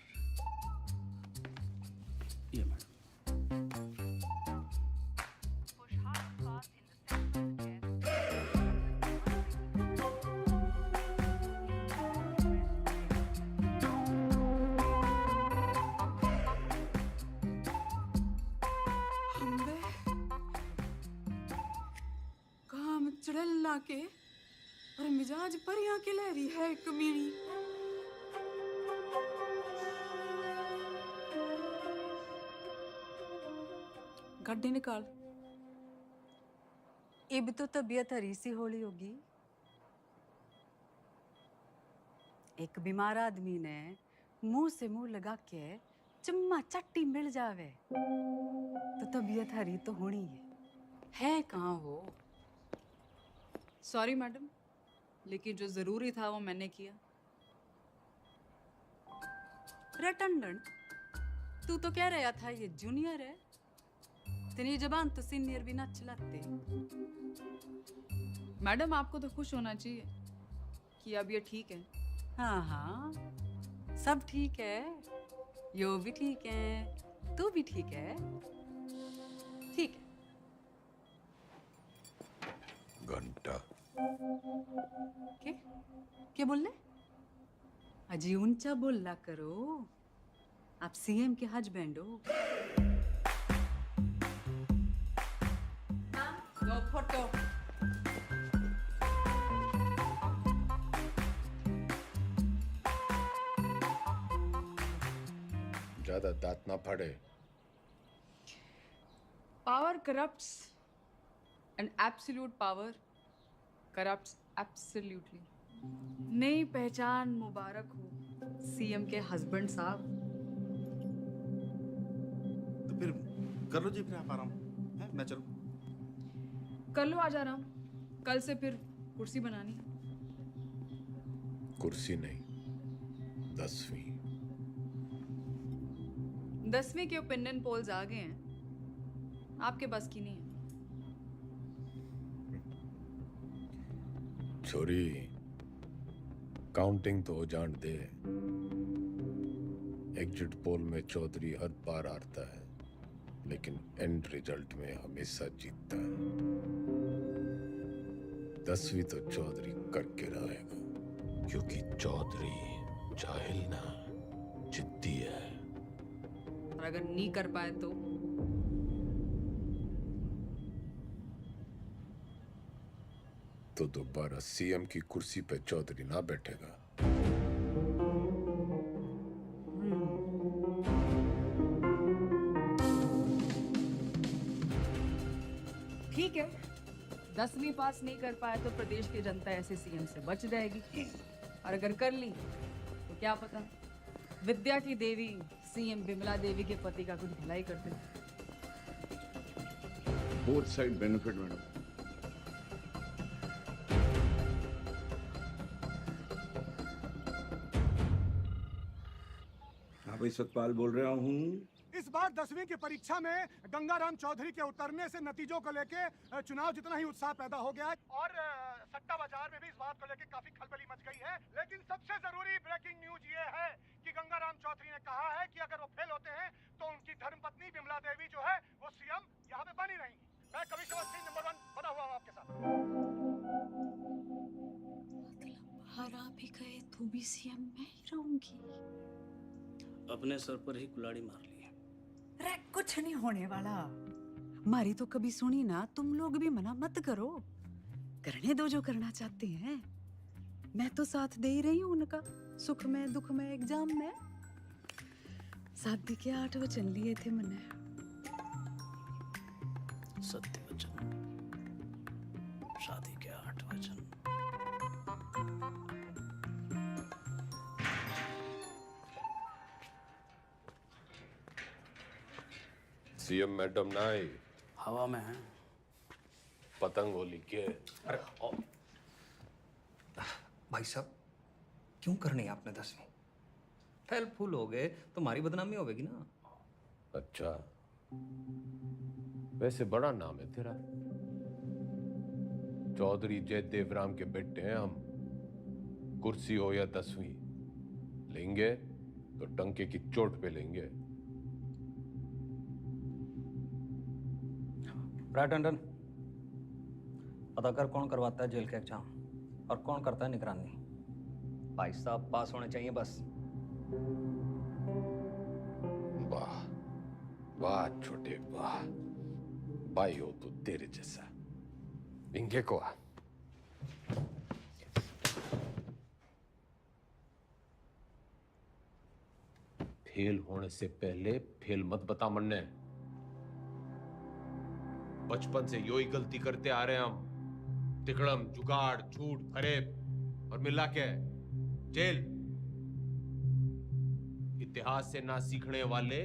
ये मैडम। काम चढ़ला के और मिजाज परियां के लहरी है कमीनी। गड्डी निकाल। ये भी तो तबीयत हरी सी होली होगी। एक बीमार आदमी ने मुंह से मुंह लगा के चम्मा चट्टी मिल जावे तो तबीयत हरी तो होनी है कहाँ हो? सॉरी मैडम, लेकिन जो जरूरी था वो मैंने किया। रटंडन, तू तो कह रहा था ये जूनियर है, तेरी जबान तो सीनियर भी ना चलाते। मैडम आपको तो खुश होना चाहिए कि अब ये ठीक है। हाँ हाँ, सब ठीक है, यो भी ठीक है, तू भी ठीक है, ठीक है। घंटा क्या बोल रहे? अजी ऊंचा बोला करो, आप सीएम के हस्बैंड हो। दो फोटो। ज्यादा दांत ना फाड़े। Power corrupts and absolute power corrupts absolutely. नई पहचान मुबारक हो सीएम के हस्बैंड साहब। तो फिर कर लो जी, फिर आप आराम है, मैं चलूं। कर लो आज आराम, कल से फिर कुर्सी बनानी। कुर्सी नहीं, 10वीं। 10वीं के ओपिनियन पोल्स आ गए हैं, आपके बस की नहीं है। छोरी, काउंटिंग तो हो जान दे। एग्जिट पोल में चौधरी हर बार हारता है, लेकिन एंड रिजल्ट में हमेशा जीतता है। 10वीं तो चौधरी करके रहेगा, क्योंकि चौधरी जाहिल ना, जिद्दी है। और अगर नहीं कर पाए तो दोबारा सीएम की कुर्सी पे चौधरी ना बैठेगा। ठीक है, 10वीं पास नहीं कर पाए तो प्रदेश की जनता ऐसे सीएम से बच जाएगी, और अगर कर ली तो क्या पता विद्या की देवी सीएम विमला देवी के पति का कुछ भलाई कर दे। Both side benefit madam. भाई सतपाल बोल रहा हूँ। इस बार 10वीं की परीक्षा में गंगाराम चौधरी के उतरने से नतीजों को लेके चुनाव जितना ही उत्साह पैदा हो गया है, और सट्टा बाजार में भी इस बात को लेके काफी खलबली मच गई है। लेकिन सबसे जरूरी ब्रेकिंग न्यूज ये है कि गंगाराम चौधरी ने कहा है कि अगर वो फेल होते हैं तो उनकी धर्मपत्नी विमला देवी जो है वो सीएम यहाँ पे बनी रहेंगी। मैं कमिश्नर सिंह नंबर 1 बना हुआ हूँ आपके साथ। हरा भी गए तो भी सीएम मैं ही रहूंगी। अपने सर पर ही कुल्हाड़ी मार ली। रे कुछ नहीं होने वाला, मारी तो कभी सुनी ना। तुम लोग भी मना मत करो, करने दो जो करना चाहते हैं। मैं तो साथ दे ही रही हूँ उनका, सुख में दुख में एग्जाम में। शादी के 8 वचन लिए थे मैंने। सत्य वचन, शादी के 8 वचन। सीएम मैडम ना आई, हवा में है। पतंग होली के। अरे भाई साहब क्यों करनी आपने 10वीं? फेल फूल हो गए तो हमारी बदनामी होगी ना। अच्छा, वैसे बड़ा नाम है तेरा। चौधरी जयदेव राम के बेटे हैं हम। कुर्सी हो या 10वीं, लेंगे तो टंके की चोट पे लेंगे। राइट टंडन, पता कर कौन करवाता है जेल के एग्जाम और कौन करता है निगरानी। भाई साहब पास होने चाहिए बस। वाह वाह छोटे वाह, भाई हो तो तेरे जैसा। इंगे को आ। फेल होने से पहले फेल मत बता मन्ने। बचपन से यो ही गलती करते आ रहे हैं हम। तिकड़म, जुगाड़, झूठ, फरेब और मिला के जेल। इतिहास से ना सीखने वाले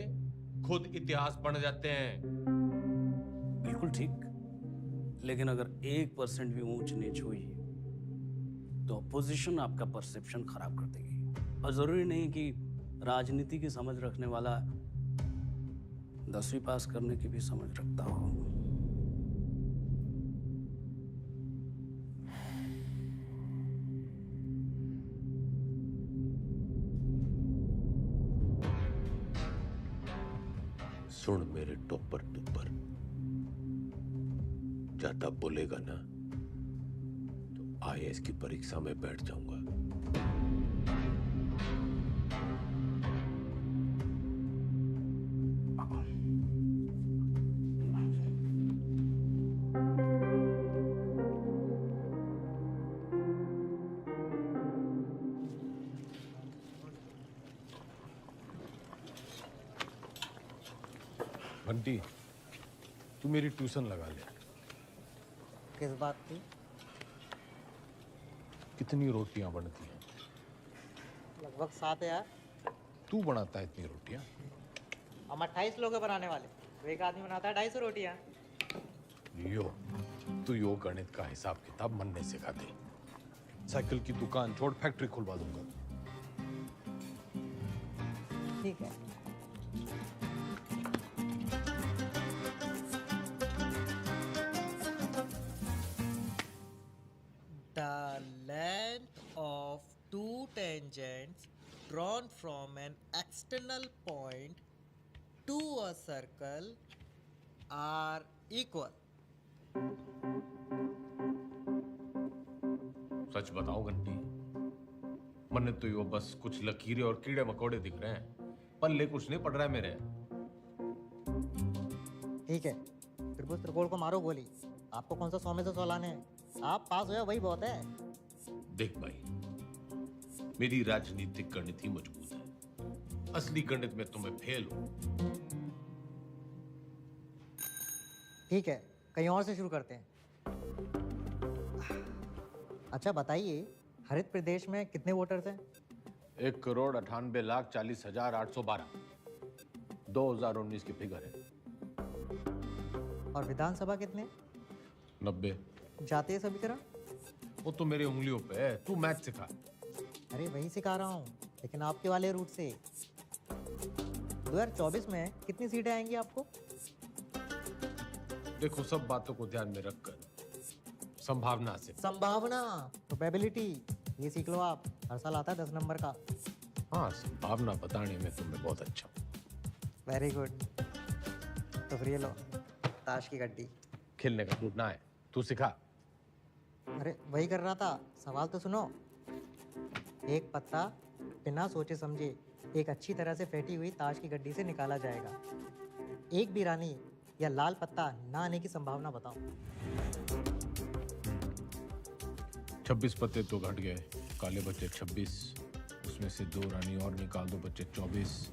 खुद इतिहास बन जाते हैं। बिल्कुल ठीक, लेकिन अगर 1% भी ऊंच नीच हुई तो अपोजिशन आपका परसेप्शन खराब कर देगी। और जरूरी नहीं कि राजनीति की समझ रखने वाला 10वीं पास करने की भी समझ रखता हो। सुन मेरे टोपर टुपर, ज्यादा बोलेगा ना तो IAS की परीक्षा में बैठ जाऊंगा। बंटी, तू मेरी ट्यूशन लगा ले। किस बात की? कितनी रोटियां बनती हैं? लगभग 7 यार। तू बनाता है इतनी रोटियां? हम 28 लोग हैं बनाने वाले, तो एक आदमी बनाता है 250 रोटियां। तू यो गणित का हिसाब किताब मनने सिखा दे। साइकिल की दुकान छोड़ फैक्ट्री खुलवा दूंगा। ठीक है। The length of two tangents drawn from an external point to a circle are equal. सच बताओ घंटी, मन्ने तो यो बस कुछ लकीरें और कीड़े मकोड़े दिख रहे हैं, पल्ले कुछ नहीं पड़ रहा है मेरे। ठीक है, त्रिभुज त्रिकोण को मारो गोली। आपको कौन सा 100 में से 100 लाने हैं? आप पास हो वही बहुत है। देख भाई, मेरी राजनीतिक गणित ही मजबूत है। असली गणित में तुम्हें फेल हो। ठीक है, कहीं और से शुरू करते हैं। अच्छा बताइए, हरित प्रदेश में कितने वोटर्स हैं? 1,98,40,812। 2019 की फिगर है। और विधानसभा कितने? 90। जातीय समीकरण? वो तो मेरी उंगलियों पे है। तू मैथ सिखा। अरे वही सिखा रहा हूँ, लेकिन आपके वाले रूट से। 2024 में कितनी सीटें आएंगी आपको? देखो, सब बातों को ध्यान में रखकर संभावना से। संभावना, प्रोबेबिलिटी, ये सीख लो आप। हर साल आता है 10 नंबर का। हाँ, संभावना बताने में तुम्हें बहुत अच्छा। Very good. तो फिर ये लो, ताश की गड्डी। खेलने का मूड ना है, तू सिखा। अरे वही कर रहा था, सवाल तो सुनो। एक पत्ता बिना सोचे समझे एक अच्छी तरह से फेंटी हुई ताश की गड्डी से निकाला जाएगा। एक भी रानी या लाल पत्ता ना आने की संभावना बताओ। 26 पत्ते तो घट गए, काले बच्चे 26, उसमें से 2 रानी और निकाल दो, बच्चे 24।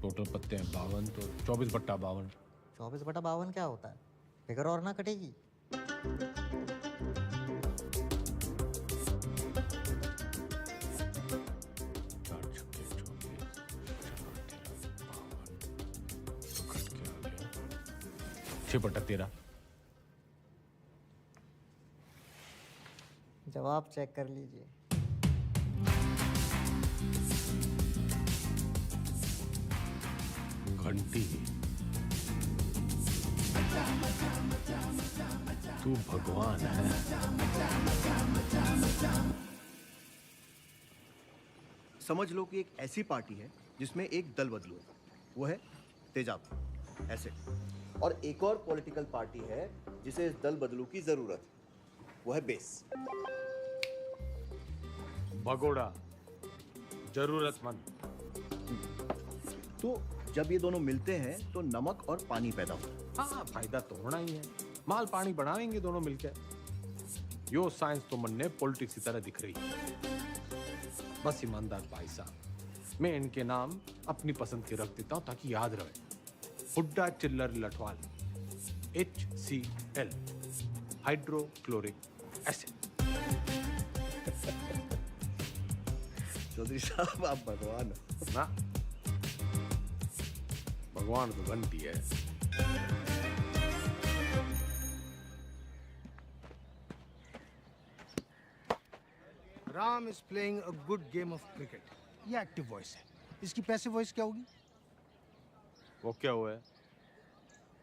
टोटल पत्ते हैं 52, तो 24/52। 24/52 क्या होता है? फिगर और ना कटेगी। जवाब चेक कर लीजिए। घंटी, तू भगवान है। समझ लो कि एक ऐसी पार्टी है जिसमें एक दल बदलू है, वो है तेजाब ऐसे, और एक और पॉलिटिकल पार्टी है जिसे इस दल बदलू की जरूरत है, वो है बेस। भगोड़ा, जरूरतमंद। तो जब ये दोनों मिलते हैं तो नमक और पानी पैदा होता है। हाँ, फायदा तो होना ही है। माल पानी बढ़ाएंगे दोनों मिलकर। यो साइंस तो मन ने पॉलिटिक्स की तरह दिख रही है। बस ईमानदार भाई साहब, मैं इनके नाम अपनी पसंद के रख देता हूं ताकि याद रहे। Hooda Chillar Lathwal, HCl, hydrochloric acid. Chaudhary साहब आप भगवान हो ना। भगवान तो घंटी है। Ram is playing a good game of cricket. ये एक्टिव वॉइस है। इसकी पैसिव वॉइस क्या होगी? वो क्या हुआ है?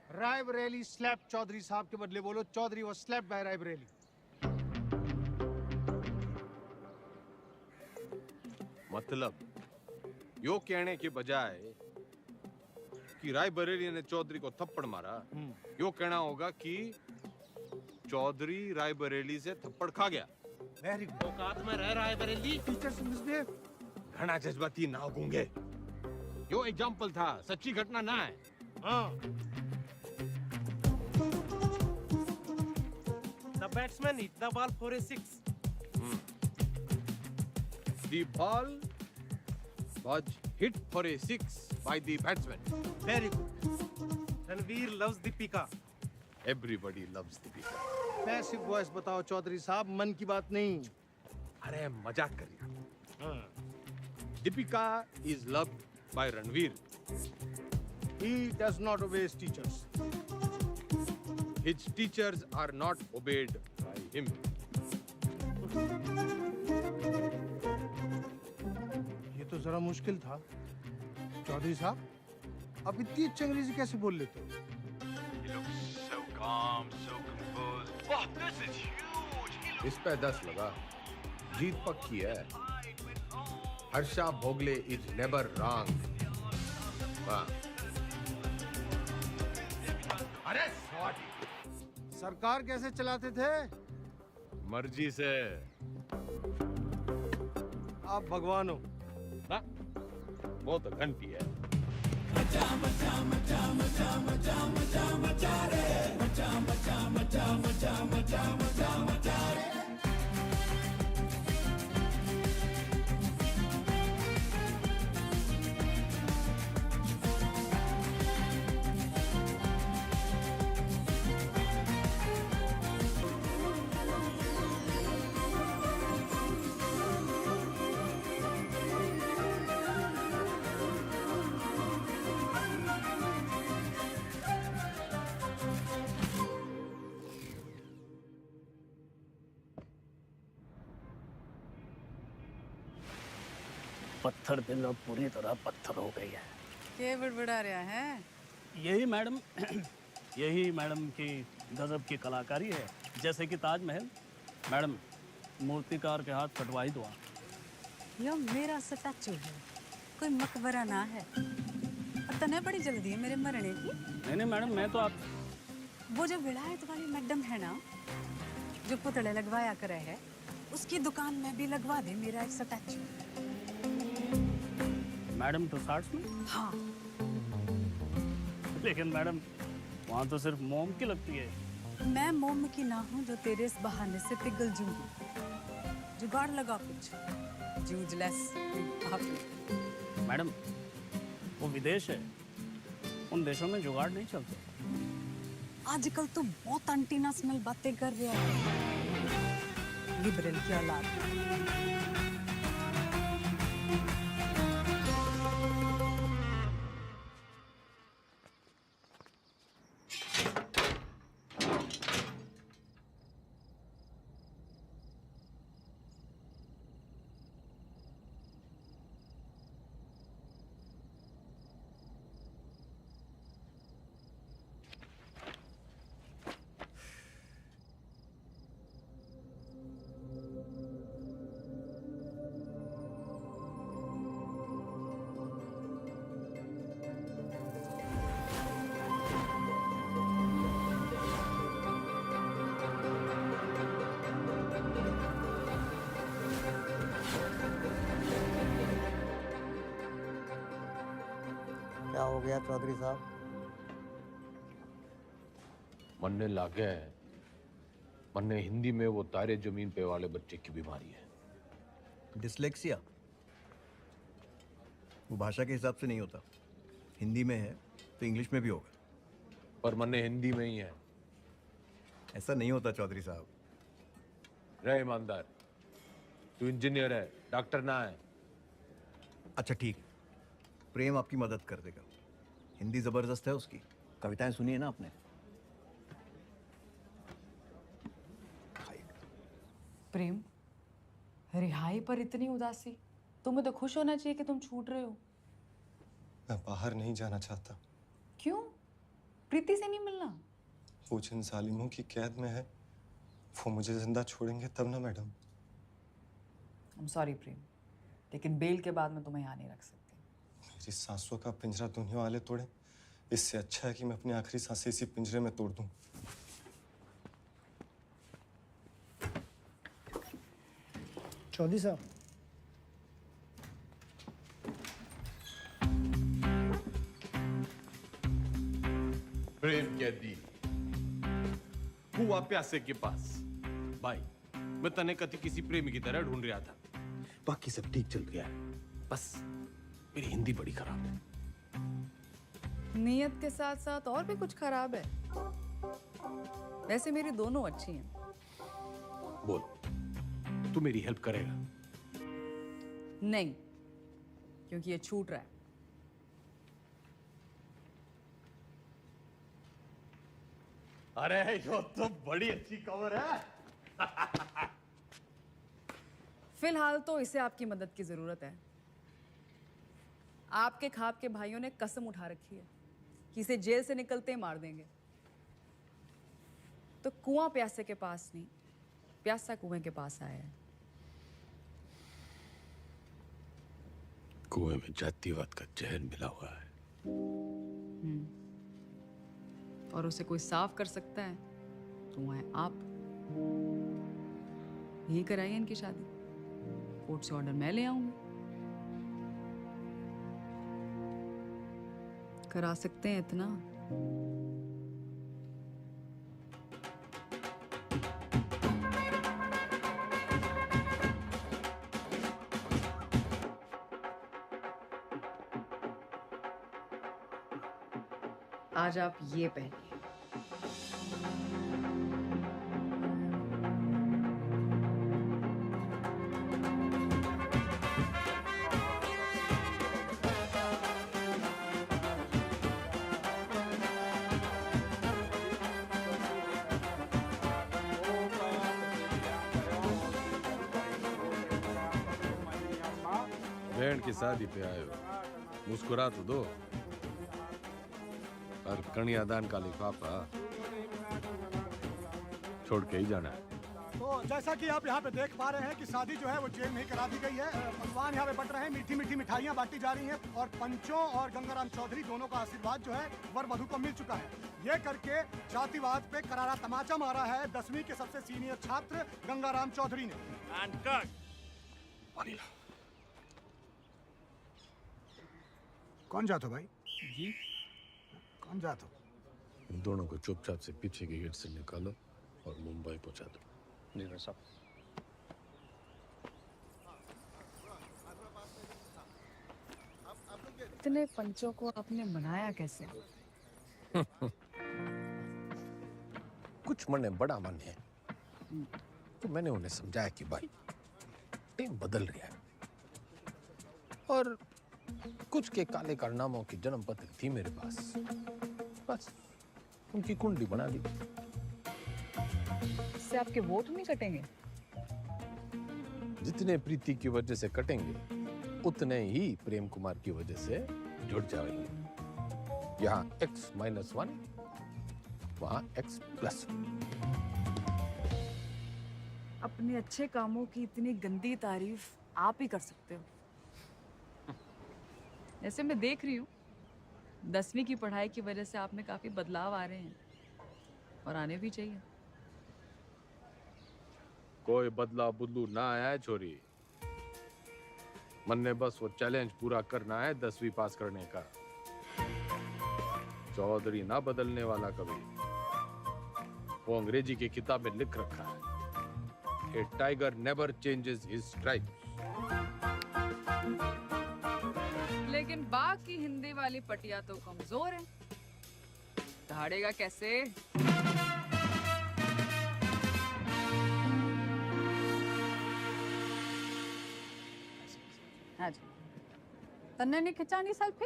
रायबरेली स्लैप चौधरी साहब के बदले बोलो Chaudhary was slapped by Raebareli. मतलब यो कहने के बजाय कि रायबरेली ने चौधरी को थप्पड़ मारा, यो कहना होगा कि चौधरी रायबरेली से थप्पड़ खा गया। Very good. औकात में रह रायबरेली। Teachers misbehave. घना जज्बाती ना गूंगे। यो एग्जाम्पल था, सच्ची घटना ना है। हाँ। The batsman hit the ball for a 6. The ball was hit for a 6 by the batsman. Very good. Ranveer loves Deepika. Everybody loves Deepika. Passive voice बताओ चौधरी साहब, मन की बात नहीं। अरे मजाक कर रहा। Deepika is loved by Ranveer. He does not obey his teachers. His teachers are not obeyed by him. ये तो जरा मुश्किल था। चौधरी साहब, आप इतनी अच्छी अंग्रेजी कैसे बोल लेते हो? So calm, so composed. Wow, this is huge. इस पे 10 लगा। जीत पक्की है। Harsha Bhogle is never wrong. वाह। अरे सॉरी। सरकार कैसे चलाते थे? मर्जी से। आप भगवान हो। ना? वो तो घंटी है। पत्थर दिल अब पूरी तरह पत्थर हो गई है। क्या बड़बड़ा रहा है? यही मैडम यही मैडम की गजब की कलाकारी है। जैसे कि ताजमहल, मैडम मूर्तिकार के हाथ कटवाई दो। यो मेरा स्टैचू है, कोई मकबरा ना है। और तने बड़ी जल्दी है मेरे मरने की। नहीं मैडम, मैं तो आप वो जो विलायत वाली मैडम है ना, जो पुतले लगवाया करे है, उसकी दुकान में भी लगवा दे मेरा एक स्टैचू। मैडम टुसार्ट्स में? हाँ। लेकिन मैडम वहाँ तो सिर्फ मोम की लगती है। मैं मोम की ना हूँ जो तेरे इस बहाने से पिघल जूंगी। जुगाड़ लगा कुछ। जूझलेस। मैडम वो विदेश है, उन देशों में जुगाड़ नहीं चलते। आजकल तो बहुत एंटीनेशनल बातें कर रहा है। लिबरल की औलाद। हो गया चौधरी साहब? मरने लागे है। मन्ने हिंदी में वो तारे जमीन पे वाले बच्चे की बीमारी है। डिसलेक्सिया वो भाषा के हिसाब से नहीं होता। हिंदी में है तो इंग्लिश में भी होगा। पर मन्ने हिंदी में ही है। ऐसा नहीं होता चौधरी साहब। रहे ईमानदार, तू इंजीनियर है, डॉक्टर ना है। अच्छा ठीक है, प्रेम आपकी मदद कर देगा। हिंदी जबरदस्त है उसकी। कविताएं सुनी है ना आपने? प्रेम, रिहाई पर इतनी उदासी? तुम्हें तो खुश होना चाहिए कि तुम छूट रहे हो। मैं बाहर नहीं जाना चाहता। क्यों? प्रीति से नहीं मिलना? वो जिन जालिमों की कैद में है वो मुझे जिंदा छोड़ेंगे तब ना मैडम। I'm sorry प्रेम, लेकिन बेल के बाद मैं तुम्हें यहाँ नहीं रख सकती। मेरी सांसों का पिंजरा दुनिया वाले तोड़े, इससे अच्छा है कि मैं अपनी आखिरी सांसें इसी पिंजरे में तोड़ दूं। चौधरी साहब, प्रेम कैदी हुआ प्यासे के पास। भाई, मैं तने कति किसी प्रेमी की तरह ढूंढ रहा था। बाकी सब ठीक चल गया है, बस मेरी हिंदी बड़ी खराब है। नियत के साथ साथ और भी कुछ खराब है? वैसे मेरी दोनों अच्छी हैं। बोल, तू मेरी हेल्प करेगा? नहीं, क्योंकि ये छूट रहा है। अरे यो तो बड़ी अच्छी खबर है। फिलहाल तो इसे आपकी मदद की जरूरत है। आपके खाप के भाइयों ने कसम उठा रखी है कि इसे जेल से निकलते ही मार देंगे। तो कुआं प्यासे के पास नहीं, प्यासा कुएं के पास आया है। कुएं में जातिवाद का जहर मिला हुआ है। और उसे कोई साफ कर सकता है तो वो है आप। यही कराइए इनकी शादी। कोर्ट से ऑर्डर मैं ले आऊंगी। करा सकते हैं इतना? आज आप ये पहनिए। बहन की शादी पे आए हो, मुस्कुरा तो दो। और कन्यादान का लिफाफा छोड़ के ही जाना है। तो जैसा कि आप यहाँ पे देख पा रहे हैं कि शादी जो है वो जेल में ही करा दी गई है। पकवान यहाँ पे बट रहे हैं, मीठी मीठी मिठाइयाँ बांटी जा रही हैं और पंचों और गंगाराम चौधरी दोनों का आशीर्वाद जो है वर वधू को मिल चुका है। ये करके जातिवाद पे करारा तमाचा मारा है 10वीं के सबसे सीनियर छात्र गंगाराम चौधरी ने। कौन जातो भाई? जी कौन जातो? इन दोनों को चुपचाप से पीछे के गेट से निकालो और मुंबई पहुंचा दो। जी भाई साहब। इतने पंचों को आपने मनाया कैसे? कुछ मन में बड़ा मन है, तो मैंने उन्हें समझाया कि भाई टीम बदल रही है और कुछ के काले कारनामों की जन्म पत्र थी मेरे पास, बस उनकी कुंडली बना दी। इससे आपके वोट नहीं कटेंगे? जितने प्रीति की वजह से कटेंगे उतने ही प्रेम कुमार की वजह से जुड़ जाएंगे। यहाँ X-1, वहाँ X+1। अपने अच्छे कामों की इतनी गंदी तारीफ आप ही कर सकते हो। जैसे मैं देख रही हूँ 10वीं की पढ़ाई की वजह से आप में काफी बदलाव आ रहे हैं और आने भी चाहिए। कोई बदला बुदलू ना आया है छोरी। मन ने बस वो चैलेंज पूरा करना है 10वीं पास करने का। चौधरी ना बदलने वाला कभी। वो अंग्रेजी की किताब में लिख रखा है, a tiger never changes his stripes. लेकिन बाकी हिंदी वाली पटिया तो कमजोर है, दहाड़ेगा कैसे? हाँ जी, तन्ने नहीं खिंचानी सेल्फी?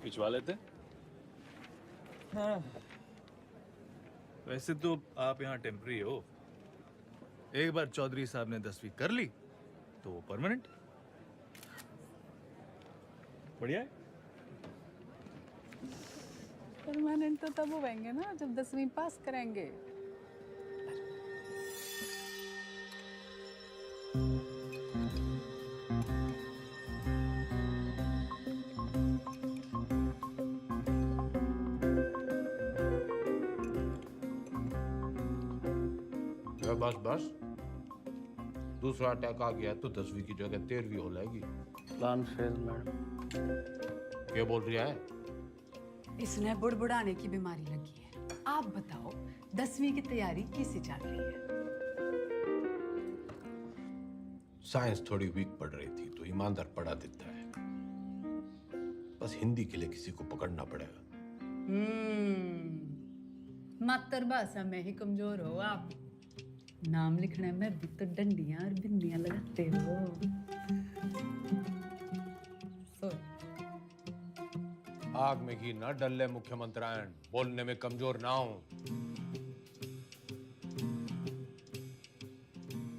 खिंचवा लेते। हाँ। वैसे तो आप यहाँ टेम्पररी हो। एक बार चौधरी साहब ने 10वीं कर ली तो वो परमानेंट। बढ़िया है। परमानेंट तो तब होंगे ना जब 10वीं पास करेंगे। बस बस, दूसरा अटैक आ गया तो 10वीं की जगह 13वीं हो जाएगी। Plan fail madam. क्या बोल रही है? इसने बुड़बुड़ाने की बीमारी लगी है। आप बताओ 10वीं की तैयारी कैसे चल रही है? साइंस थोड़ी वीक पड़ रही थी तो ईमानदार पढ़ा देता है। बस हिंदी के लिए किसी को पकड़ना पड़ेगा। मातृभाषा में ही कमजोर हो आप। नाम लिखने में भी तो डंडियां और बिंदियां लगाते हो। आग में घी न डले मुख्यमंत्रियान, बोलने में कमजोर ना हो।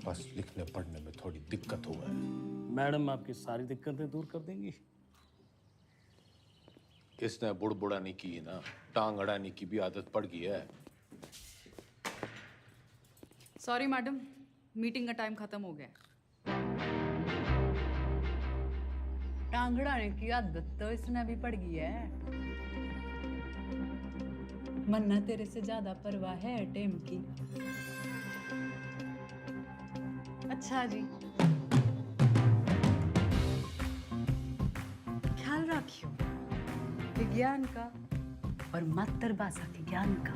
बस लिखने पढ़ने में थोड़ी दिक्कत हुआ है। मैडम आपकी सारी दिक्कतें दूर कर देंगी। इसने बुड़बुड़ाने की ना, टांग अड़ाने की भी आदत पड़ गई है। सॉरी मैडम, मीटिंग का टाइम खत्म हो गया। टांगड़ाने की आदत तो इसने भी पड़ गई है। मन्ना तेरे से ज्यादा परवाह है टेम की। अच्छा जी, ख्याल रखियो विज्ञान का और मातृभाषा के ज्ञान का।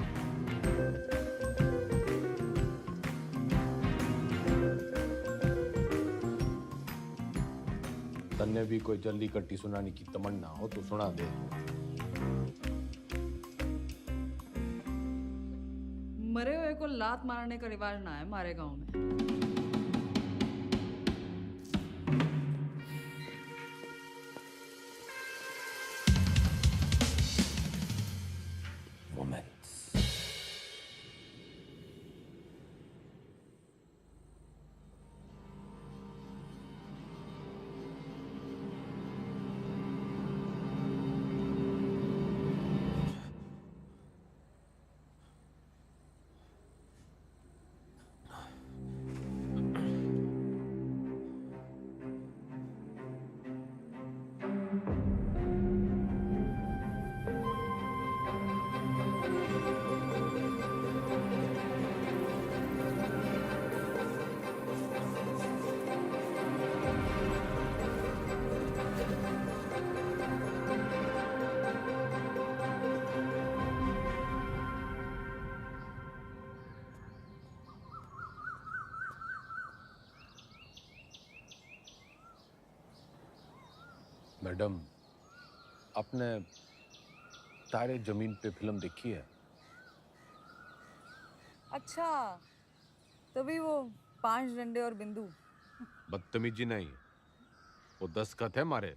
तन्ने भी कोई जल्दी कट्टी सुनाने की तमन्ना हो तो सुना दे। मरे हुए को लात मारने का रिवाज ना है हमारे गांव में। मैडम, आपने तारे जमीन पे फिल्म देखी है? अच्छा, तभी वो 5 डंडे और बिंदु। बदतमीजी नहीं, वो दस्तखत है मारे।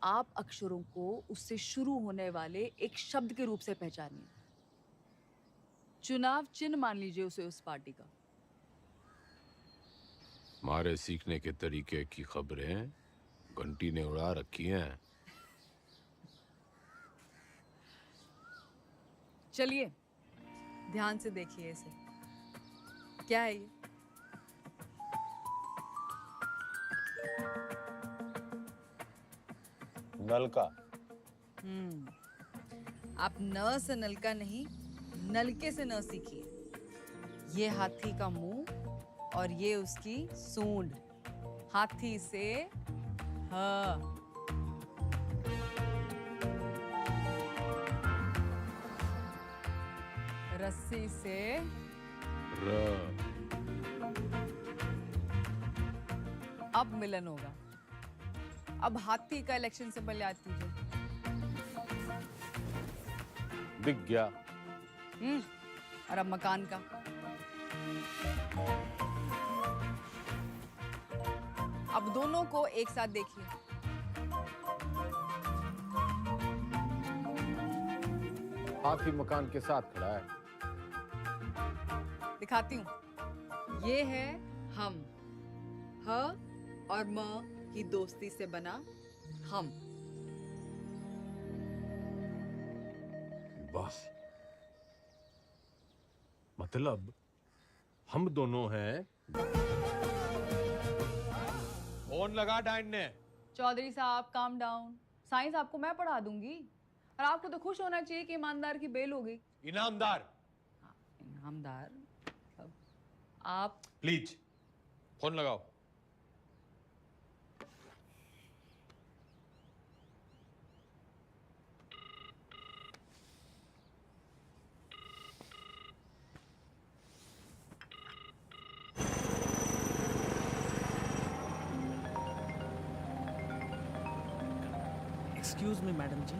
आप अक्षरों को उससे शुरू होने वाले एक शब्द के रूप से पहचानिए। चुनाव चिन्ह मान लीजिए उसे उस पार्टी का। मारे सीखने के तरीके की खबरें घंटी ने उड़ा रखी हैं। चलिए ध्यान से देखिए इसे। क्या है ये? नलका। आप न से नलका नहीं, नलके से न सीखिए। ये हाथी का मुंह और ये उसकी सूंड। हाथी से ह, रस्सी से अब मिलन होगा। अब हाथी का इलेक्शन सिंबल याद कीजिए। दिख गया। और अब मकान का। अब दोनों को एक साथ देखिए। हाथी मकान के साथ खड़ा है। दिखाती हूँ। ये है हम, ह और म की दोस्ती से बना हम। बस मतलब हम दोनों हैं। फोन लगा डाइन ने। चौधरी साहब काम डाउन। साइंस आपको मैं पढ़ा दूंगी और आपको तो खुश होना चाहिए कि ईमानदार की बेल हो गई। इनामदार। इनामदार आप प्लीज फोन लगाओ। एक्सक्यूज मी मैडम जी।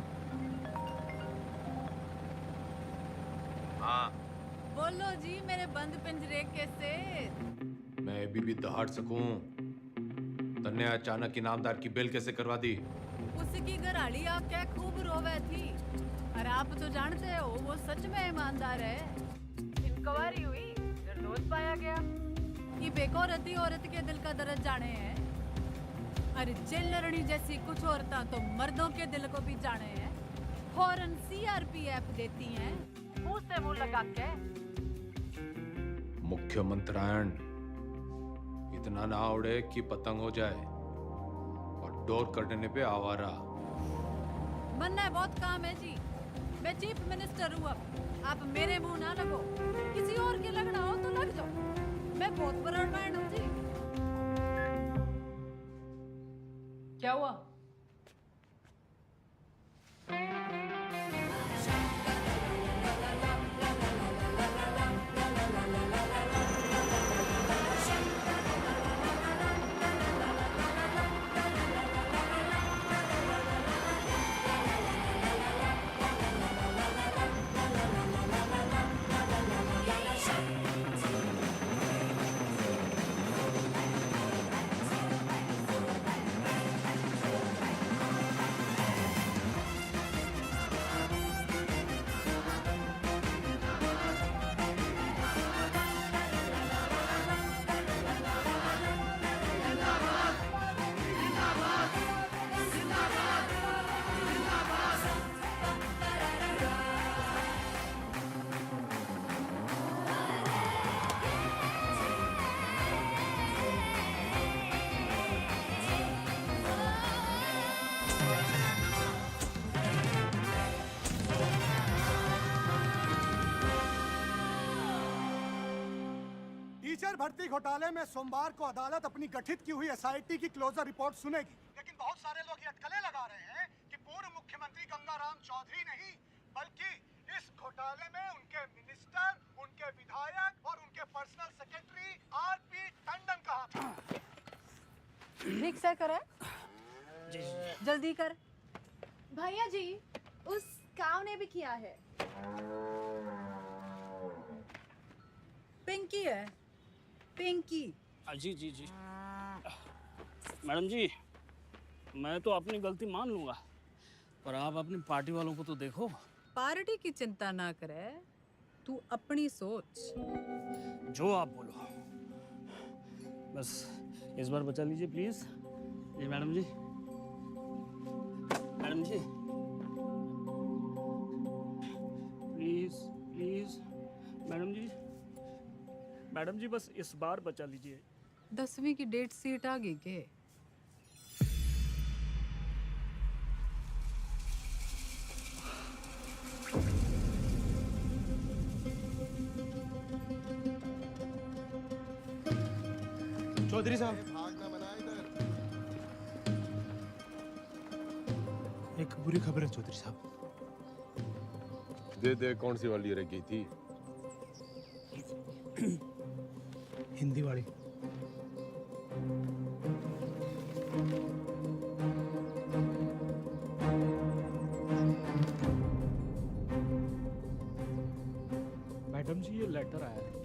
हाँ बोलो जी मेरे बंद पिंजरे के सेठ। मैं अभी भी दहाड़ सकूं। तन्ने अचानक इनामदार की बेल कैसे करवा दी? उसकी घराड़ी आप क्या खूब रोवे थी। और आप तो जानते हो वो सच में ईमानदार है। इंक्वायरी हुई, निर्दोष पाया गया। ये बेकौरती औरत के दिल का दर्द जाने हैं। अरे जेल लड़नी जैसी कुछ औरतां तो मर्दों के दिल को भी जाने हैं। फौरन सीआरपीएफ देती हैं मुंह से मुंह लगा के। मुख्यमंत्रायण इतना ना उड़े कि पतंग हो जाए और डोर कटने पे आवारा। बनना बहुत काम है जी। मैं चीफ मिनिस्टर हूँ। अब आप मेरे मुंह ना लगो। किसी और के लगना हो तो लग जाओ। मैं बहुत ब्रॉडमाइंड हूँ जी। क्या हुआ? टीचर भर्ती घोटाले में सोमवार को अदालत अपनी गठित की हुई एसआईटी की क्लोजर रिपोर्ट सुनेगी। लेकिन बहुत सारे लोग ये अटकलें लगा रहे हैं कि पूर्व मुख्यमंत्री गंगाराम चौधरी नहीं बल्कि इस घोटाले में उनके मिनिस्टर, उनके विधायक और उनके पर्सनल सेक्रेटरी आरपी टंडन का हाथ है। रिक्शा करे जल्दी कर। भैया जी उस काव ने भी किया है। पिंकी है पिंकी। जी जी जी मैडम जी, मैं तो अपनी गलती मान लूंगा, पर आप अपनी पार्टी वालों को तो देखो। पार्टी की चिंता ना करे, तू अपनी सोच। जो आप बोलो, बस इस बार बचा लीजिए प्लीज। जी madam ji, madam ji please please madam ji, madam ji बस इस बार बचा लीजिए। 10वीं की डेट सीट आ गई के? चौधरी साहब, भागना मना इधर। एक बुरी खबर है चौधरी साहब। दे कौन सी वाली रह गई थी? हिंदी वाली। मैडम जी, ये लेटर आया है।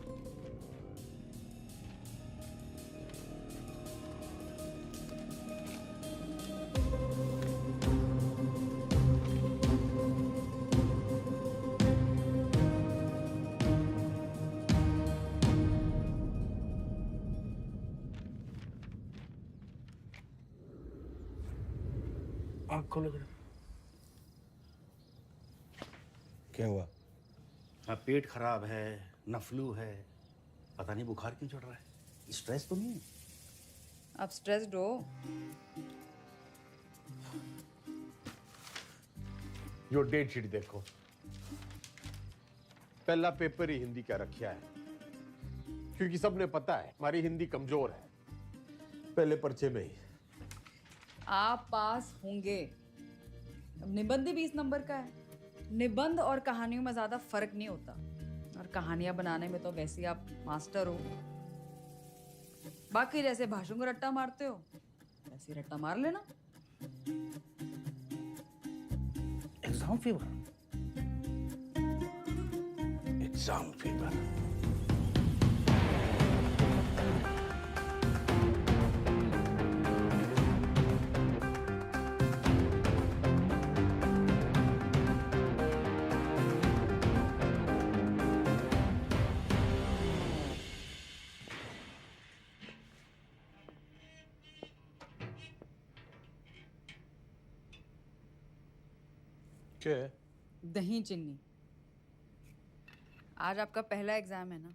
आँख खोलो जरा। क्या हुआ? हाँ, पेट खराब है, न फ्लू है, पता नहीं बुखार क्यों चढ़ रहा है। स्ट्रेस तो नहीं है? आप स्ट्रेस्ड हो? यो डेट शीट देखो, पहला पेपर ही हिंदी का रखा है, क्योंकि सबने पता है हमारी हिंदी कमजोर है। पहले पर्चे में ही आप पास होंगे। अब निबंध ही 20 नंबर का है। निबंध और कहानियों में ज्यादा फर्क नहीं होता, और कहानियां बनाने में तो वैसे ही आप मास्टर हो। बाकी जैसे भाषण को रट्टा मारते हो, वैसे ही रट्टा मार लेना। Exam fever. Exam fever. क्या है? दही चिन्नी। आज आपका पहला एग्जाम है ना?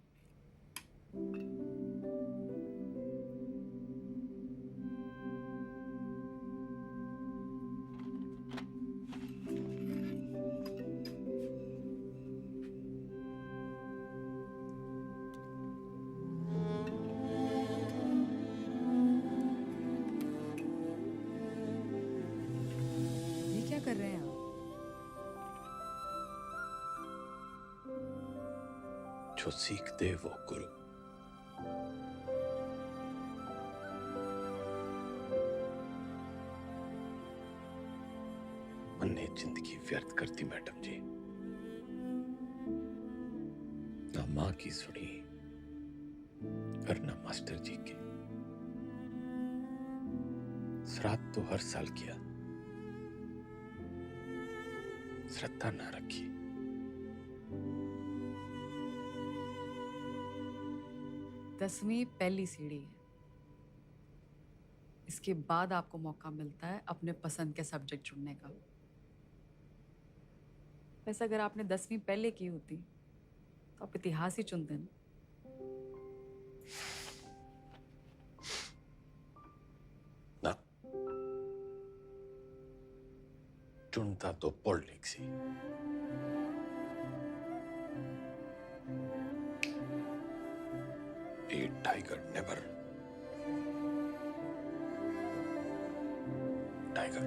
ये क्या कर रहे हैं आप? जो सीख दे वो गुरु। मैंने जिंदगी व्यर्थ कर दी मैडम जी, ना माँ की सुनी और ना मास्टर जी की। श्राद्ध तो हर साल किया, श्रद्धा ना रखी। दसवीं पहली सीढ़ी है। इसके बाद आपको मौका मिलता है अपने पसंद के सब्जेक्ट चुनने का। वैसे अगर आपने 10वीं पहले की होती तो आप इतिहास ही चुनते ना। ना, चुनता तो politics he. A tiger never. Tiger.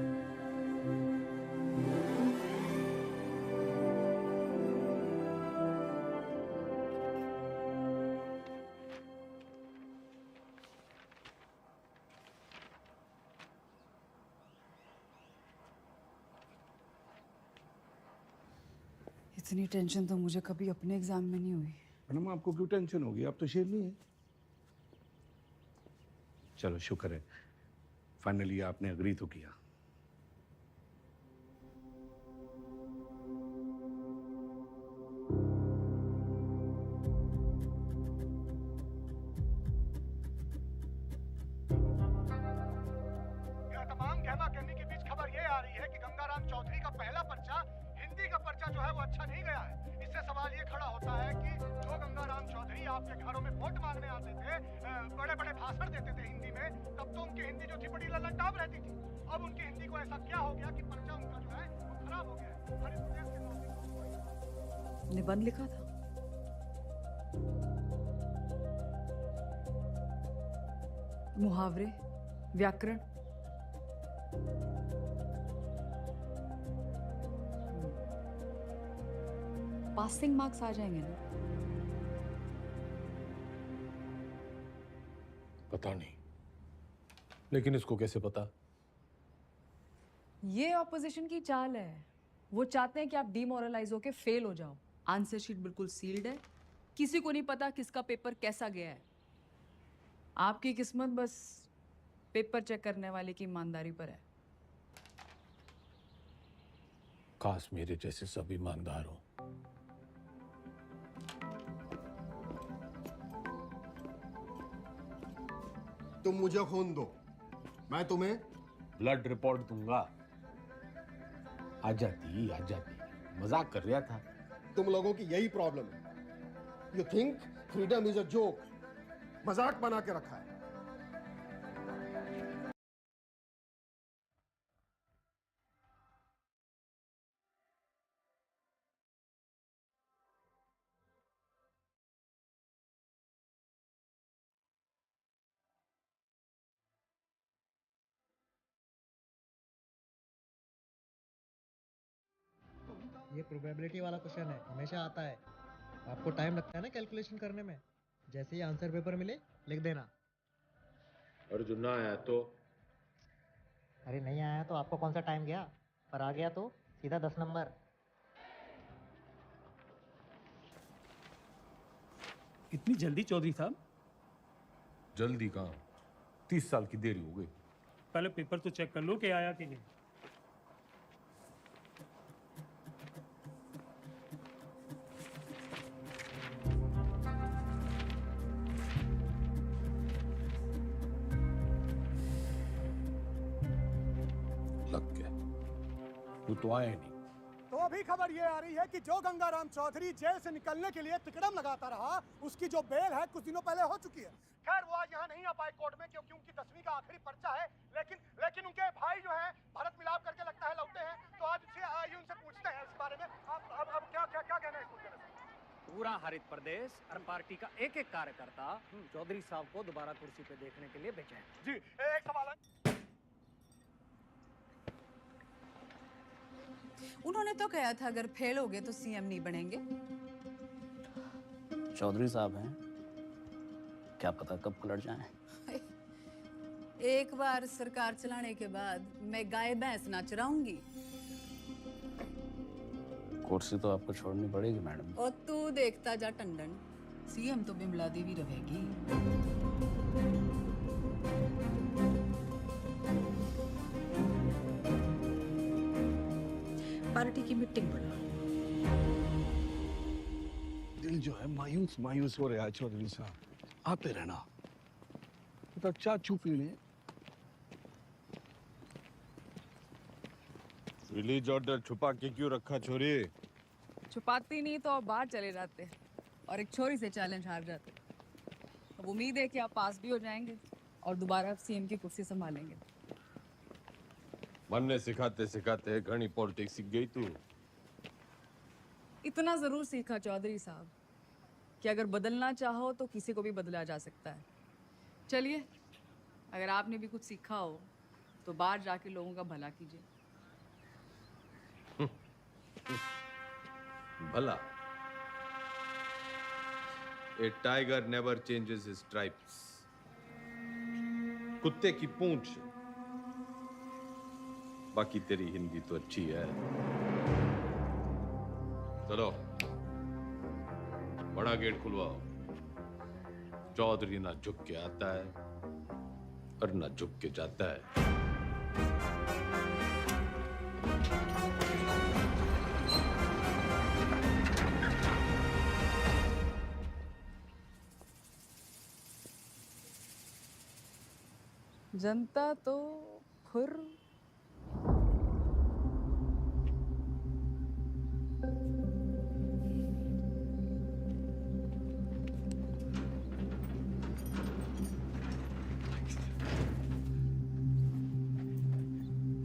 इतनी टेंशन तो मुझे कभी अपने एग्जाम में नहीं हुई। मैडम, आपको क्यों टेंशन होगी? आप तो शेरनी है। चलो शुक्र है, फाइनली आपने अग्री तो किया। यह तमाम कहमा कहमी के बीच खबर ये आ रही है कि गंगाराम चौधरी का पहला पर्चा, हिंदी का पर्चा जो है वो अच्छा नहीं गया है। इससे सवाल ये खड़ा होता है कि जो गंगाराम चौधरी आपके घरों में वोट मांगने आते थे, बड़े बड़े भाषण देते थे हिंदी में, तब तो उनकी हिंदी जो थी बड़ी लल्लनटाप रहती थी। अब उनकी हिंदी को ऐसा क्या हो गया कि पर्चा उनका जो है वो खराब हो गया है। हर इस प्रदेश के नागरिक निबंध लिखा था। मुहावरे, व्याकरण। पासिंग मार्क्स आ जाएंगे ना? पता नहीं, लेकिन इसको कैसे पता? ये ऑपोजिशन की चाल है। वो चाहते हैं कि आप डिमोरलाइज होके फेल हो जाओ। आंसर शीट बिल्कुल सील्ड है, किसी को नहीं पता किसका पेपर कैसा गया है। आपकी किस्मत बस पेपर चेक करने वाले की ईमानदारी पर है। काश मेरे जैसे सब ईमानदार हो। तुम मुझे खून दो, मैं तुम्हें ब्लड रिपोर्ट दूंगा। आ जाती, मजाक कर रहा था। तुम लोगों की यही प्रॉब्लम है। You think freedom is a joke, मजाक बना के रखा है। ये प्रोबेबिलिटी वाला क्वेश्चन है, हमेशा आता है। आपको टाइम लगता है ना कैलकुलेशन करने में। जैसे ही आंसर पेपर मिले लिख देना। और जो ना आया तो? अरे नहीं आया तो आपको कौन सा टाइम गया, पर आ गया तो सीधा 10 नंबर। इतनी जल्दी चौधरी साहब? जल्दी कहाँ, 30 साल की देरी हो गई। पहले पेपर तो चेक कर लो कि आया कि नहीं। लग गया, तू तो आया नहीं। तो अभी खबर ये आ रही है कि जो गंगाराम चौधरी जेल से निकलने के लिए तिकड़म लगाता रहा, उसकी जो बेल है कुछ दिनों पहले हो चुकी है। खैर वो आज यहाँ नहीं आ पाए कोर्ट में, क्योंकि उनकी 10वीं का आखिरी पर्चा है। लेकिन उनके भाई जो हैं भारत मिलाप करके लगता है लौटे हैं, तो आज आइए उनसे पूछते हैं इस बारे में। अब क्या कहना है इसको? पूरा हरित प्रदेश और पार्टी का एक एक कार्यकर्ता चौधरी साहब को दोबारा कुर्सी पे देखने के लिए बेचैन। जी एक सवाल है। उन्होंने तो कहा था अगर फेल हो गए तो सीएम नहीं बनेंगे। चौधरी साहब हैं, क्या पता कब पलट जाएं। एक बार सरकार चलाने के बाद मैं गाय भैंस ना चराऊंगी। कुर्सी तो आपको छोड़नी पड़ेगी मैडम। और तू देखता जा टंडन, सीएम तो बिमला देवी रहेगी। पार्टी की मीटिंग बुला। दिल जो है मायूस मायूस हो रहा है चौधरी साहब, आते रहना। तो चाय चू पी लें। रिलीज ऑर्डर छुपा के क्यों रखा छोरी? छुपाती नहीं तो आप बाहर चले जाते और एक छोरी से चैलेंज हार जाते। अब उम्मीद है कि आप पास भी हो जाएंगे और दोबारा सीएम की कुर्सी संभालेंगे। मन ने सिखाते सिखाते घनी पॉलिटिक्स सीख गई तू। इतना जरूर सीखा चौधरी साहब कि अगर बदलना चाहो तो किसी को भी बदला जा सकता है। चलिए, अगर आपने भी कुछ सीखा हो तो बाहर जाके लोगों का भला कीजिए। भला? A tiger never changes his stripes. कुत्ते की पूंछ। बाकी तेरी हिंदी तो अच्छी है। चलो बड़ा गेट खुलवाओ। चौधरी ना झुक के आता है और ना झुक के जाता है। जनता तो खुर।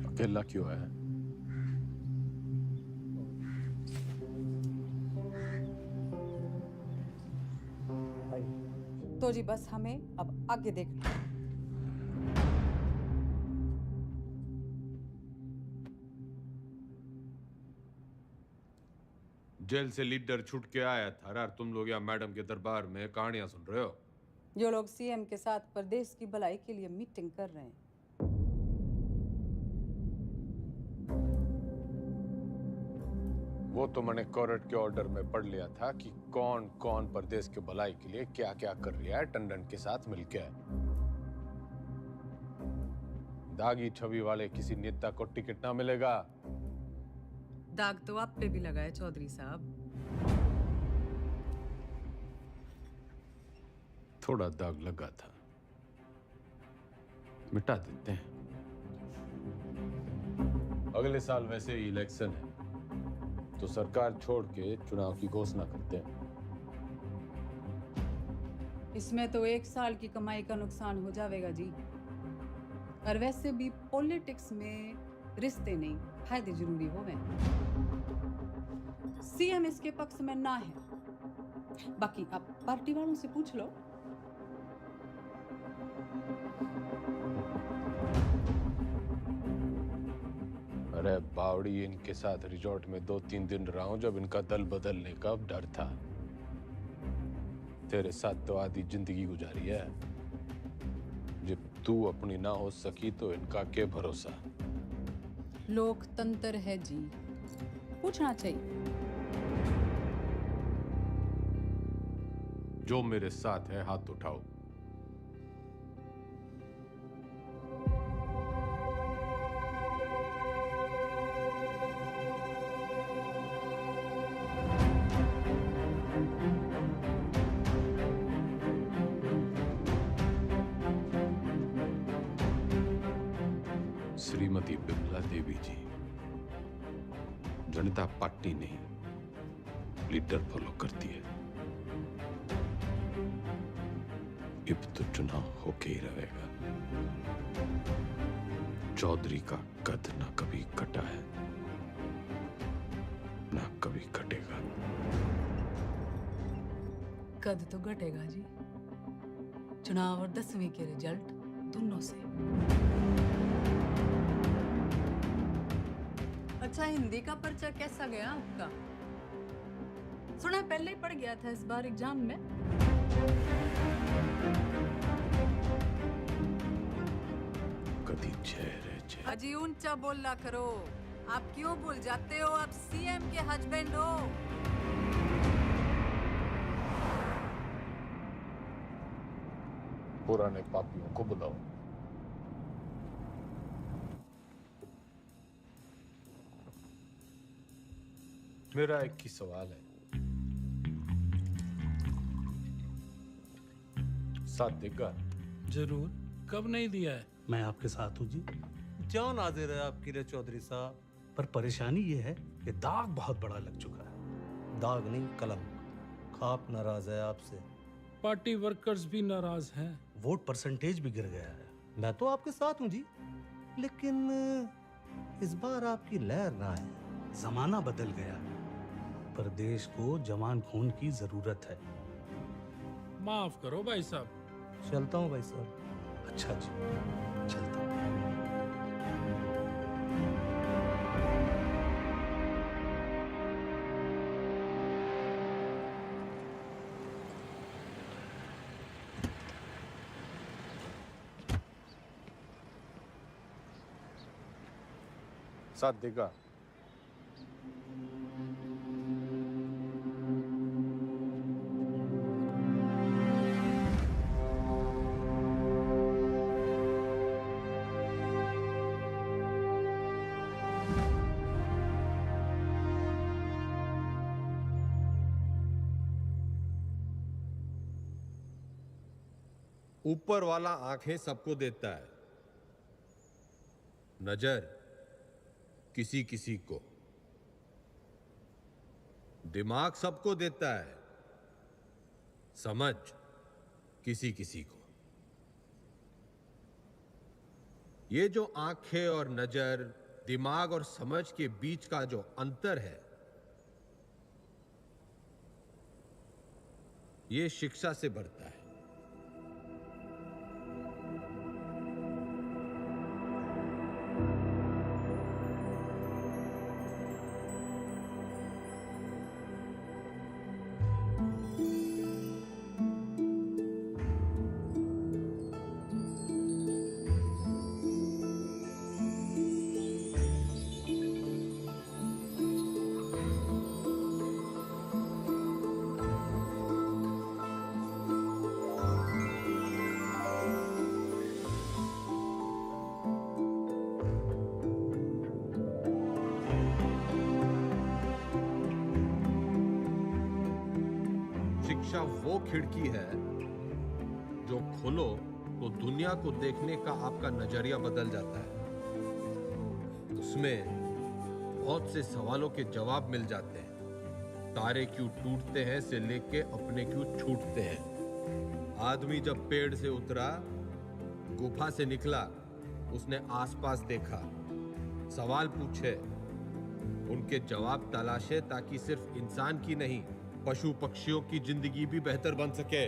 अकेला क्यों है? तो जी बस हमें अब आगे देखना। जेल से लीडर छूट के आया था और तुम लोग यहाँ मैडम के दरबार में कहानियां सुन रहे हो। जो लोग सीएम के साथ प्रदेश की भलाई के लिए मीटिंग कर रहे हैं। वो तो मैंने कोर्ट के ऑर्डर में पढ़ लिया था कि कौन कौन प्रदेश के भलाई के लिए क्या क्या कर रहा है टंडन के साथ मिलकर। दागी छवि वाले किसी नेता को टिकट ना मिलेगा। दाग तो आप पे भी लगा है चौधरी साहब। थोड़ा दाग लगा था, मिटा देते हैं। अगले साल वैसे ही इलेक्शन है तो सरकार छोड़ के चुनाव की घोषणा करते हैं। इसमें तो 1 साल की कमाई का नुकसान हो जाएगा जी। और वैसे भी पॉलिटिक्स में रिश्ते नहीं, फायदे जरूरी होवे। सीएम इसके पक्ष में ना है, बाकी आप पार्टी वालों से पूछ लो। अरे बावड़ी, इनके साथ रिजॉर्ट में 2-3 दिन रहा हूं जब इनका दल बदलने का डर था। तेरे साथ तो आधी जिंदगी गुजारी है। जब तू अपनी ना हो सकी तो इनका क्या भरोसा। लोकतंत्र है जी, पूछना चाहिए। जो मेरे साथ है हाथ उठाओ। श्रीमती बिमला देवी जी, जनता पार्टी नहीं लीडर फॉलो करती है। अब तो चुनाव होके ही रहेगा। चौधरी का कद ना कभी कटा है ना कभी कटेगा। कद तो घटेगा जी, चुनाव और 10वीं के रिजल्ट दोनों से। अच्छा, हिंदी का पर्चा कैसा गया आपका? सुना पहले ही पड़ गया था इस बार एग्जाम में। कदी चेहरे अजी ऊंचा बोलना करो। आप क्यों भूल जाते हो आप सीएम के हस्बैंड हो? पुराने पापियों को बुलाओ। मेरा एक ही सवाल है, साथ देगा? जरूर, कब नहीं दिया है? मैं आपके साथ हूँ जी। जान हाजिर है आपकी रे चौधरी साहब। पर परेशानी ये है कि दाग बहुत बड़ा लग चुका है। दाग नहीं, कलम। खाप नाराज है आपसे। पार्टी वर्कर्स भी नाराज हैं। वोट परसेंटेज भी गिर गया है। मैं तो आपके साथ हूँ जी, लेकिन इस बार आपकी लहर ना है। जमाना बदल गया है, पर देश को जवान खून की जरूरत है। माफ करो भाई साहब। चलता हूँ भाई साहब। अच्छा जी, चलता हूँ। साथ देगा? ऊपर वाला आंखें सबको देता है, नजर किसी किसी को, दिमाग सबको देता है, समझ किसी किसी को। ये जो आंखें और नजर, दिमाग और समझ के बीच का जो अंतर है, ये शिक्षा से बढ़ता है। शिक्षा वो खिड़की है जो खोलो तो दुनिया को देखने का आपका नजरिया बदल जाता है। उसमें बहुत से सवालों के जवाब मिल जाते हैं। तारे क्यों टूटते हैं से लेके अपने क्यों छूटते हैं। आदमी जब पेड़ से उतरा, गुफा से निकला, उसने आसपास देखा, सवाल पूछे, उनके जवाब तलाशे ताकि सिर्फ इंसान की नहीं, पशु पक्षियों की जिंदगी भी बेहतर बन सके।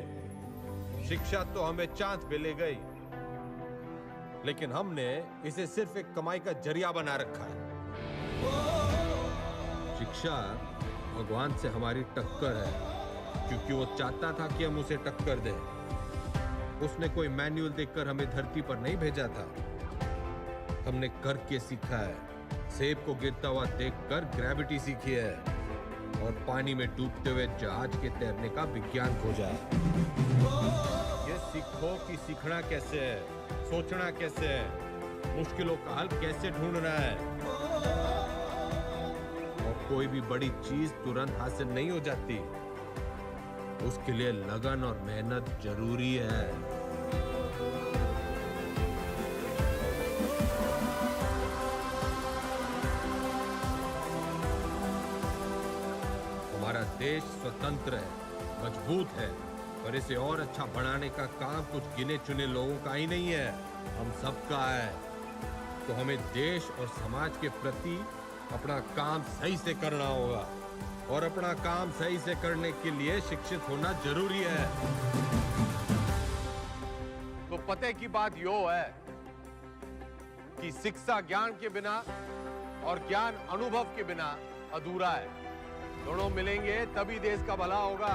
शिक्षा तो हमें चांद पे ले गई, लेकिन हमने इसे सिर्फ एक कमाई का जरिया बना रखा है। शिक्षा भगवान से हमारी टक्कर है, क्योंकि वो चाहता था कि हम उसे टक्कर दें। उसने कोई मैनुअल देखकर हमें धरती पर नहीं भेजा था, हमने करके सीखा है। सेब को गिरता हुआ देखकर ग्रेविटी सीखी है और पानी में डूबते हुए जहाज के तैरने का विज्ञान खोजा है। ये सीखो कि सीखना कैसे है, सोचना कैसे है, मुश्किलों का हल कैसे ढूंढना है। और कोई भी बड़ी चीज तुरंत हासिल नहीं हो जाती, उसके लिए लगन और मेहनत जरूरी है। हमारा देश स्वतंत्र है, मजबूत है, पर इसे और अच्छा बनाने का काम कुछ गिने चुने लोगों का ही नहीं है, हम सबका है। तो हमें देश और समाज के प्रति अपना काम सही से करना होगा, और अपना काम सही से करने के लिए शिक्षित होना जरूरी है। तो पते की बात यो है कि शिक्षा ज्ञान के बिना और ज्ञान अनुभव के बिना अधूरा है। दोनों मिलेंगे तभी देश का भला होगा,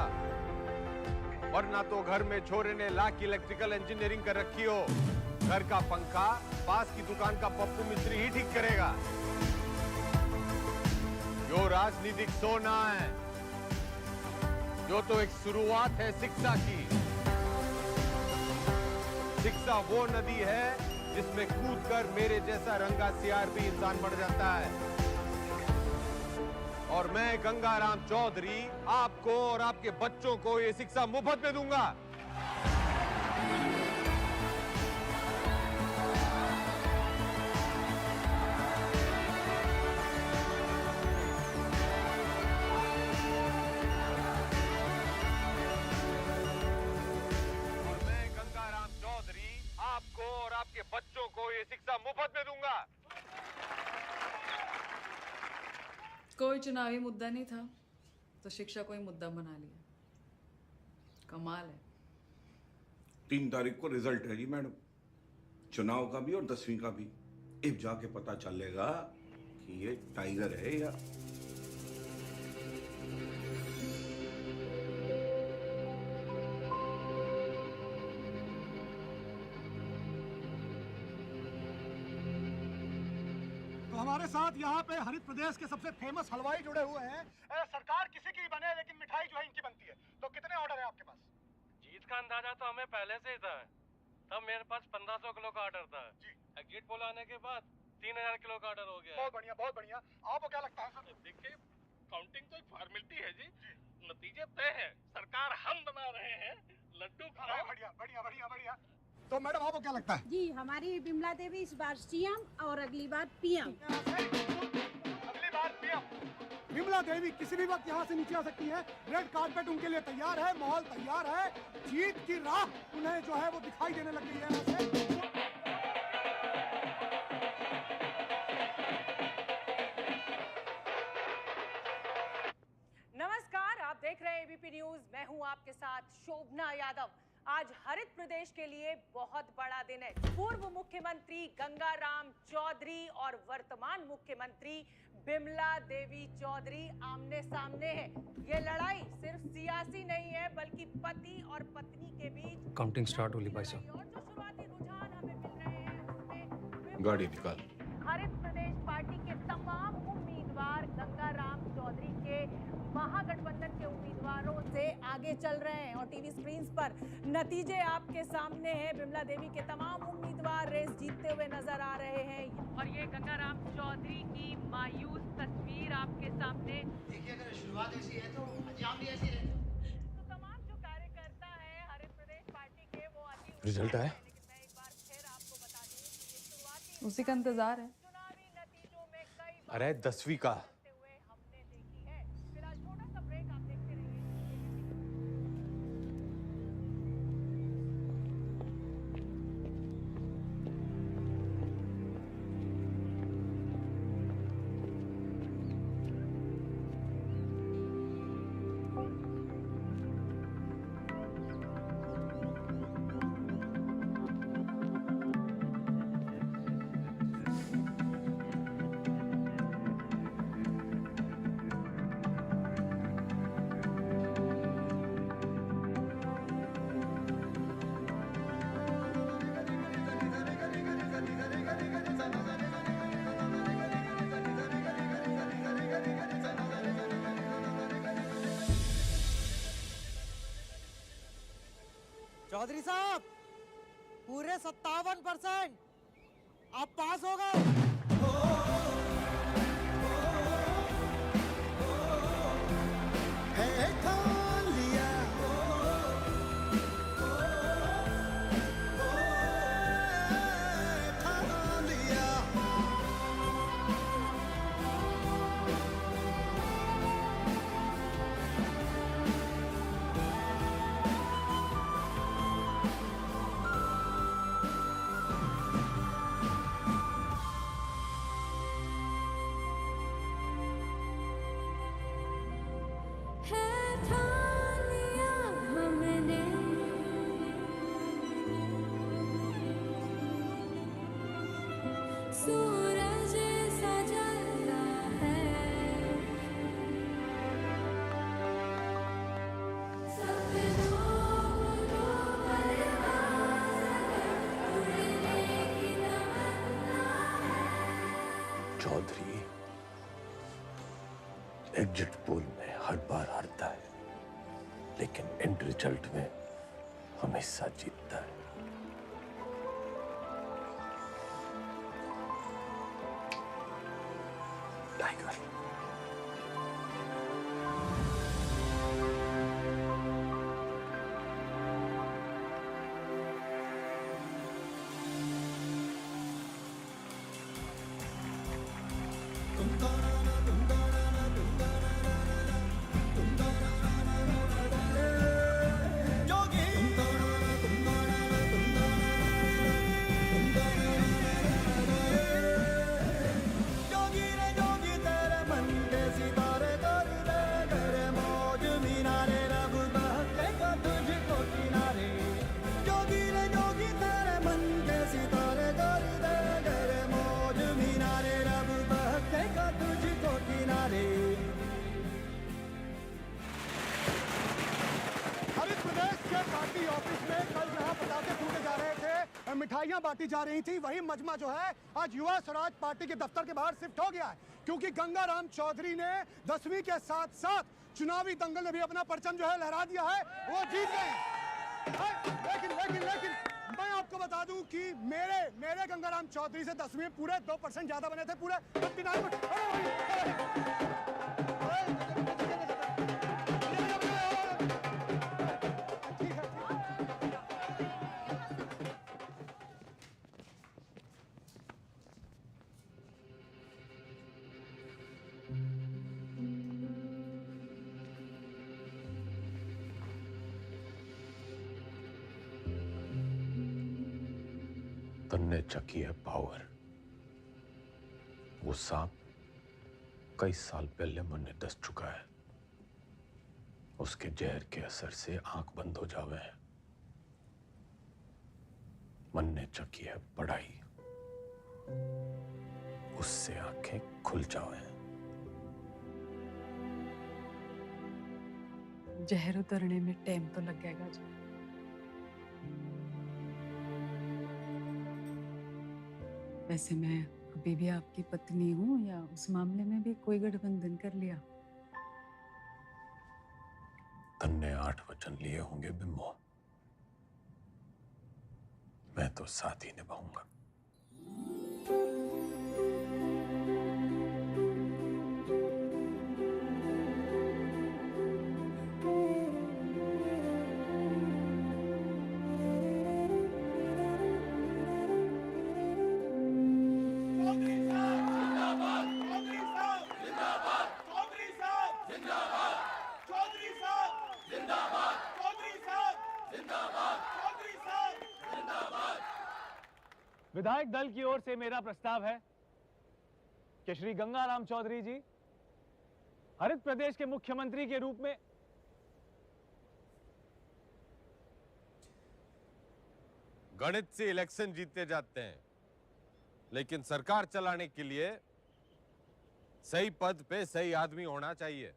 वरना तो घर में छोरे ने लाख की इलेक्ट्रिकल इंजीनियरिंग कर रखी हो, घर का पंखा पास की दुकान का पप्पू मिस्त्री ही ठीक करेगा। जो राजनीतिक सोना है, जो तो एक शुरुआत है शिक्षा की। शिक्षा वो नदी है जिसमें कूदकर मेरे जैसा रंगा सियार भी इंसान बढ़ जाता है। और मैं गंगाराम चौधरी आपको और आपके बच्चों को ये शिक्षा मुफ्त में दूंगा। आपको और आपके बच्चों को ये शिक्षा मुफ्त में दूंगा। कोई चुनावी मुद्दा नहीं था तो शिक्षा को ही मुद्दा बना लिया। कमाल है। 3 तारीख को रिजल्ट है जी मैडम, चुनाव का भी और 10वीं का भी। अब जाके पता चलेगा कि ये टाइगर है या हमारे साथ यहाँ पे हरित प्रदेश के सबसे फेमस हलवाई जुड़े हुए हैं। सरकार किसी की बने लेकिन मिठाई जो है इनकी बनती है। तो कितने ऑर्डर है आपके पास? जीत का अंदाजा तो हमें पहले से ही था। तब मेरे पास 1500 किलो का ऑर्डर था जी। गेट पोल आने के बाद 3000 किलो का ऑर्डर हो गया। बहुत बढ़िया, बहुत बढ़िया। आपको क्या लगता है सर? देखिए, काउंटिंग तो एक फॉर्मेलिटी है जी, नतीजे तय है। सरकार हम बना रहे हैं, लड्डू खाओ। बढ़िया बढ़िया बढ़िया बढ़िया। तो मैडम आपको क्या लगता है? जी, हमारी बिमला देवी इस बार सीएम और अगली बार पीएम। अगली बार पीएम। बिमला देवी किसी भी वक्त यहाँ से नीचे आ सकती है। रेड कार्पेट उनके लिए तैयार है, माहौल तैयार है। जीत की राह उन्हें जो है वो दिखाई देने लग गई है यहाँ से। नमस्कार, आप देख रहे हैं एबीपी न्यूज। मैं हूँ आपके साथ शोभना यादव। आज हरित प्रदेश के लिए बहुत बड़ा दिन है। पूर्व मुख्यमंत्री गंगाराम चौधरी और वर्तमान मुख्यमंत्री बिमला देवी चौधरी आमने सामने हैं। ये लड़ाई सिर्फ सियासी नहीं है, बल्कि पति और पत्नी के बीच। काउंटिंग स्टार्ट होली भाई साहब। और जो शुरुआती रुझान हमें मिल रहे हैं उसमें गाड़ी निकाल। हरित प्रदेश पार्टी के तमाम उम्मीदवार गंगाराम चौधरी के महागठबंधन के उम्मीदवारों से आगे चल रहे हैं और टीवी स्क्रीन्स पर नतीजे आपके सामने हैं। बिमला देवी के तमाम उम्मीदवार रेस जीतते हुए नजर आ रहे हैं और ये गंगाराम चौधरी की मायूस तस्वीर आपके सामने। देखिए, अगर शुरुआत ऐसी है तो अंजाम भी ऐसी है। तो तमाम जो रिजल्ट आया? उसी का इंतजार है। अरे 10वीं का। चौधरी साहब, पूरे 57% आप पास हो गए। सूरज सजता है, सपनों को उड़ने की तमन्ना है। चौधरी एग्जिट पोल में हर बार हारता है, लेकिन एंड रिजल्ट में हमेशा जीतता है। टाइगर। हरित प्रदेश के पार्टी ऑफिस में कल जहां पटाखे फूटे जा रहे थे, मिठाइयां बांटी जा रही थी, वही मजमा जो है आज युवा स्वराज पार्टी के दफ्तर के बाहर शिफ्ट हो गया है, क्योंकि गंगाराम चौधरी ने 10वीं के साथ साथ चुनावी दंगल में भी अपना परचम जो है लहरा दिया है, वो जीत गए। लेकिन मैं आपको बता दूं कि मेरे गंगाराम चौधरी से 10वीं में पूरे 2% ज्यादा बने थे, पूरे 59%। तन्ने चकी है पावर। वो सांप कई साल पहले मन दस चुका है। उसके जहर के असर से आंख बंद हो जावे हैं। मन ने चकी है पढ़ाई, उससे आंखें खुल जावे हैं। जहर उतरने में टाइम तो लगेगा जी। वैसे मैं अभी भी आपकी पत्नी हूँ, या उस मामले में भी कोई गठबंधन कर लिया? तन्ने 8 वचन लिए होंगे बिम्बो, मैं तो साथ ही निभाऊंगा। विधायक दल की ओर से मेरा प्रस्ताव है कि श्री गंगाराम चौधरी जी हरित प्रदेश के मुख्यमंत्री के रूप में गणित से इलेक्शन जीते जाते हैं, लेकिन सरकार चलाने के लिए सही पद पे सही आदमी होना चाहिए।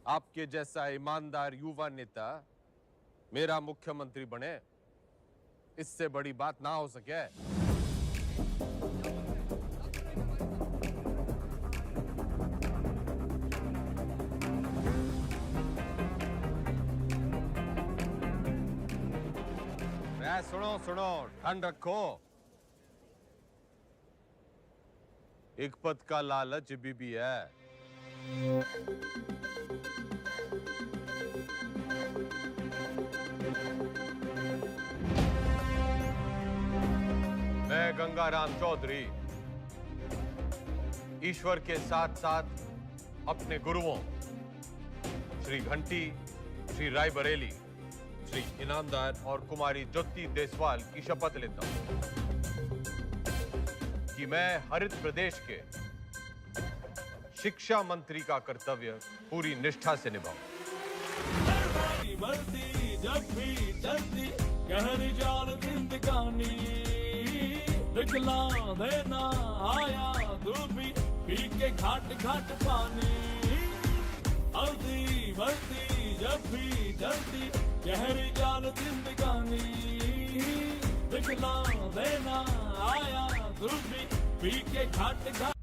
आपके जैसा ईमानदार युवा नेता मेरा मुख्यमंत्री बने, इससे बड़ी बात ना हो सके। सुनो सुनो, ठंड रखो। एक पद का लालच भी है। मैं गंगाराम चौधरी ईश्वर के साथ साथ अपने गुरुओं श्री घंटी, श्री रायबरेली, श्री इनामदार और कुमारी ज्योति देसवाल की शपथ लेता हूं कि मैं हरित प्रदेश के शिक्षा मंत्री का कर्तव्य पूरी निष्ठा से निभाऊं। बढ़ती जब भी चलती गहरी जाल जिंदगानी दिखला देना आया धूपी पी के घाट घाट पानी हल्दी बढ़ती जब भी चलती गहरी जाल जिंदगानी दिखला देना आया धूपी पी के घाट घाट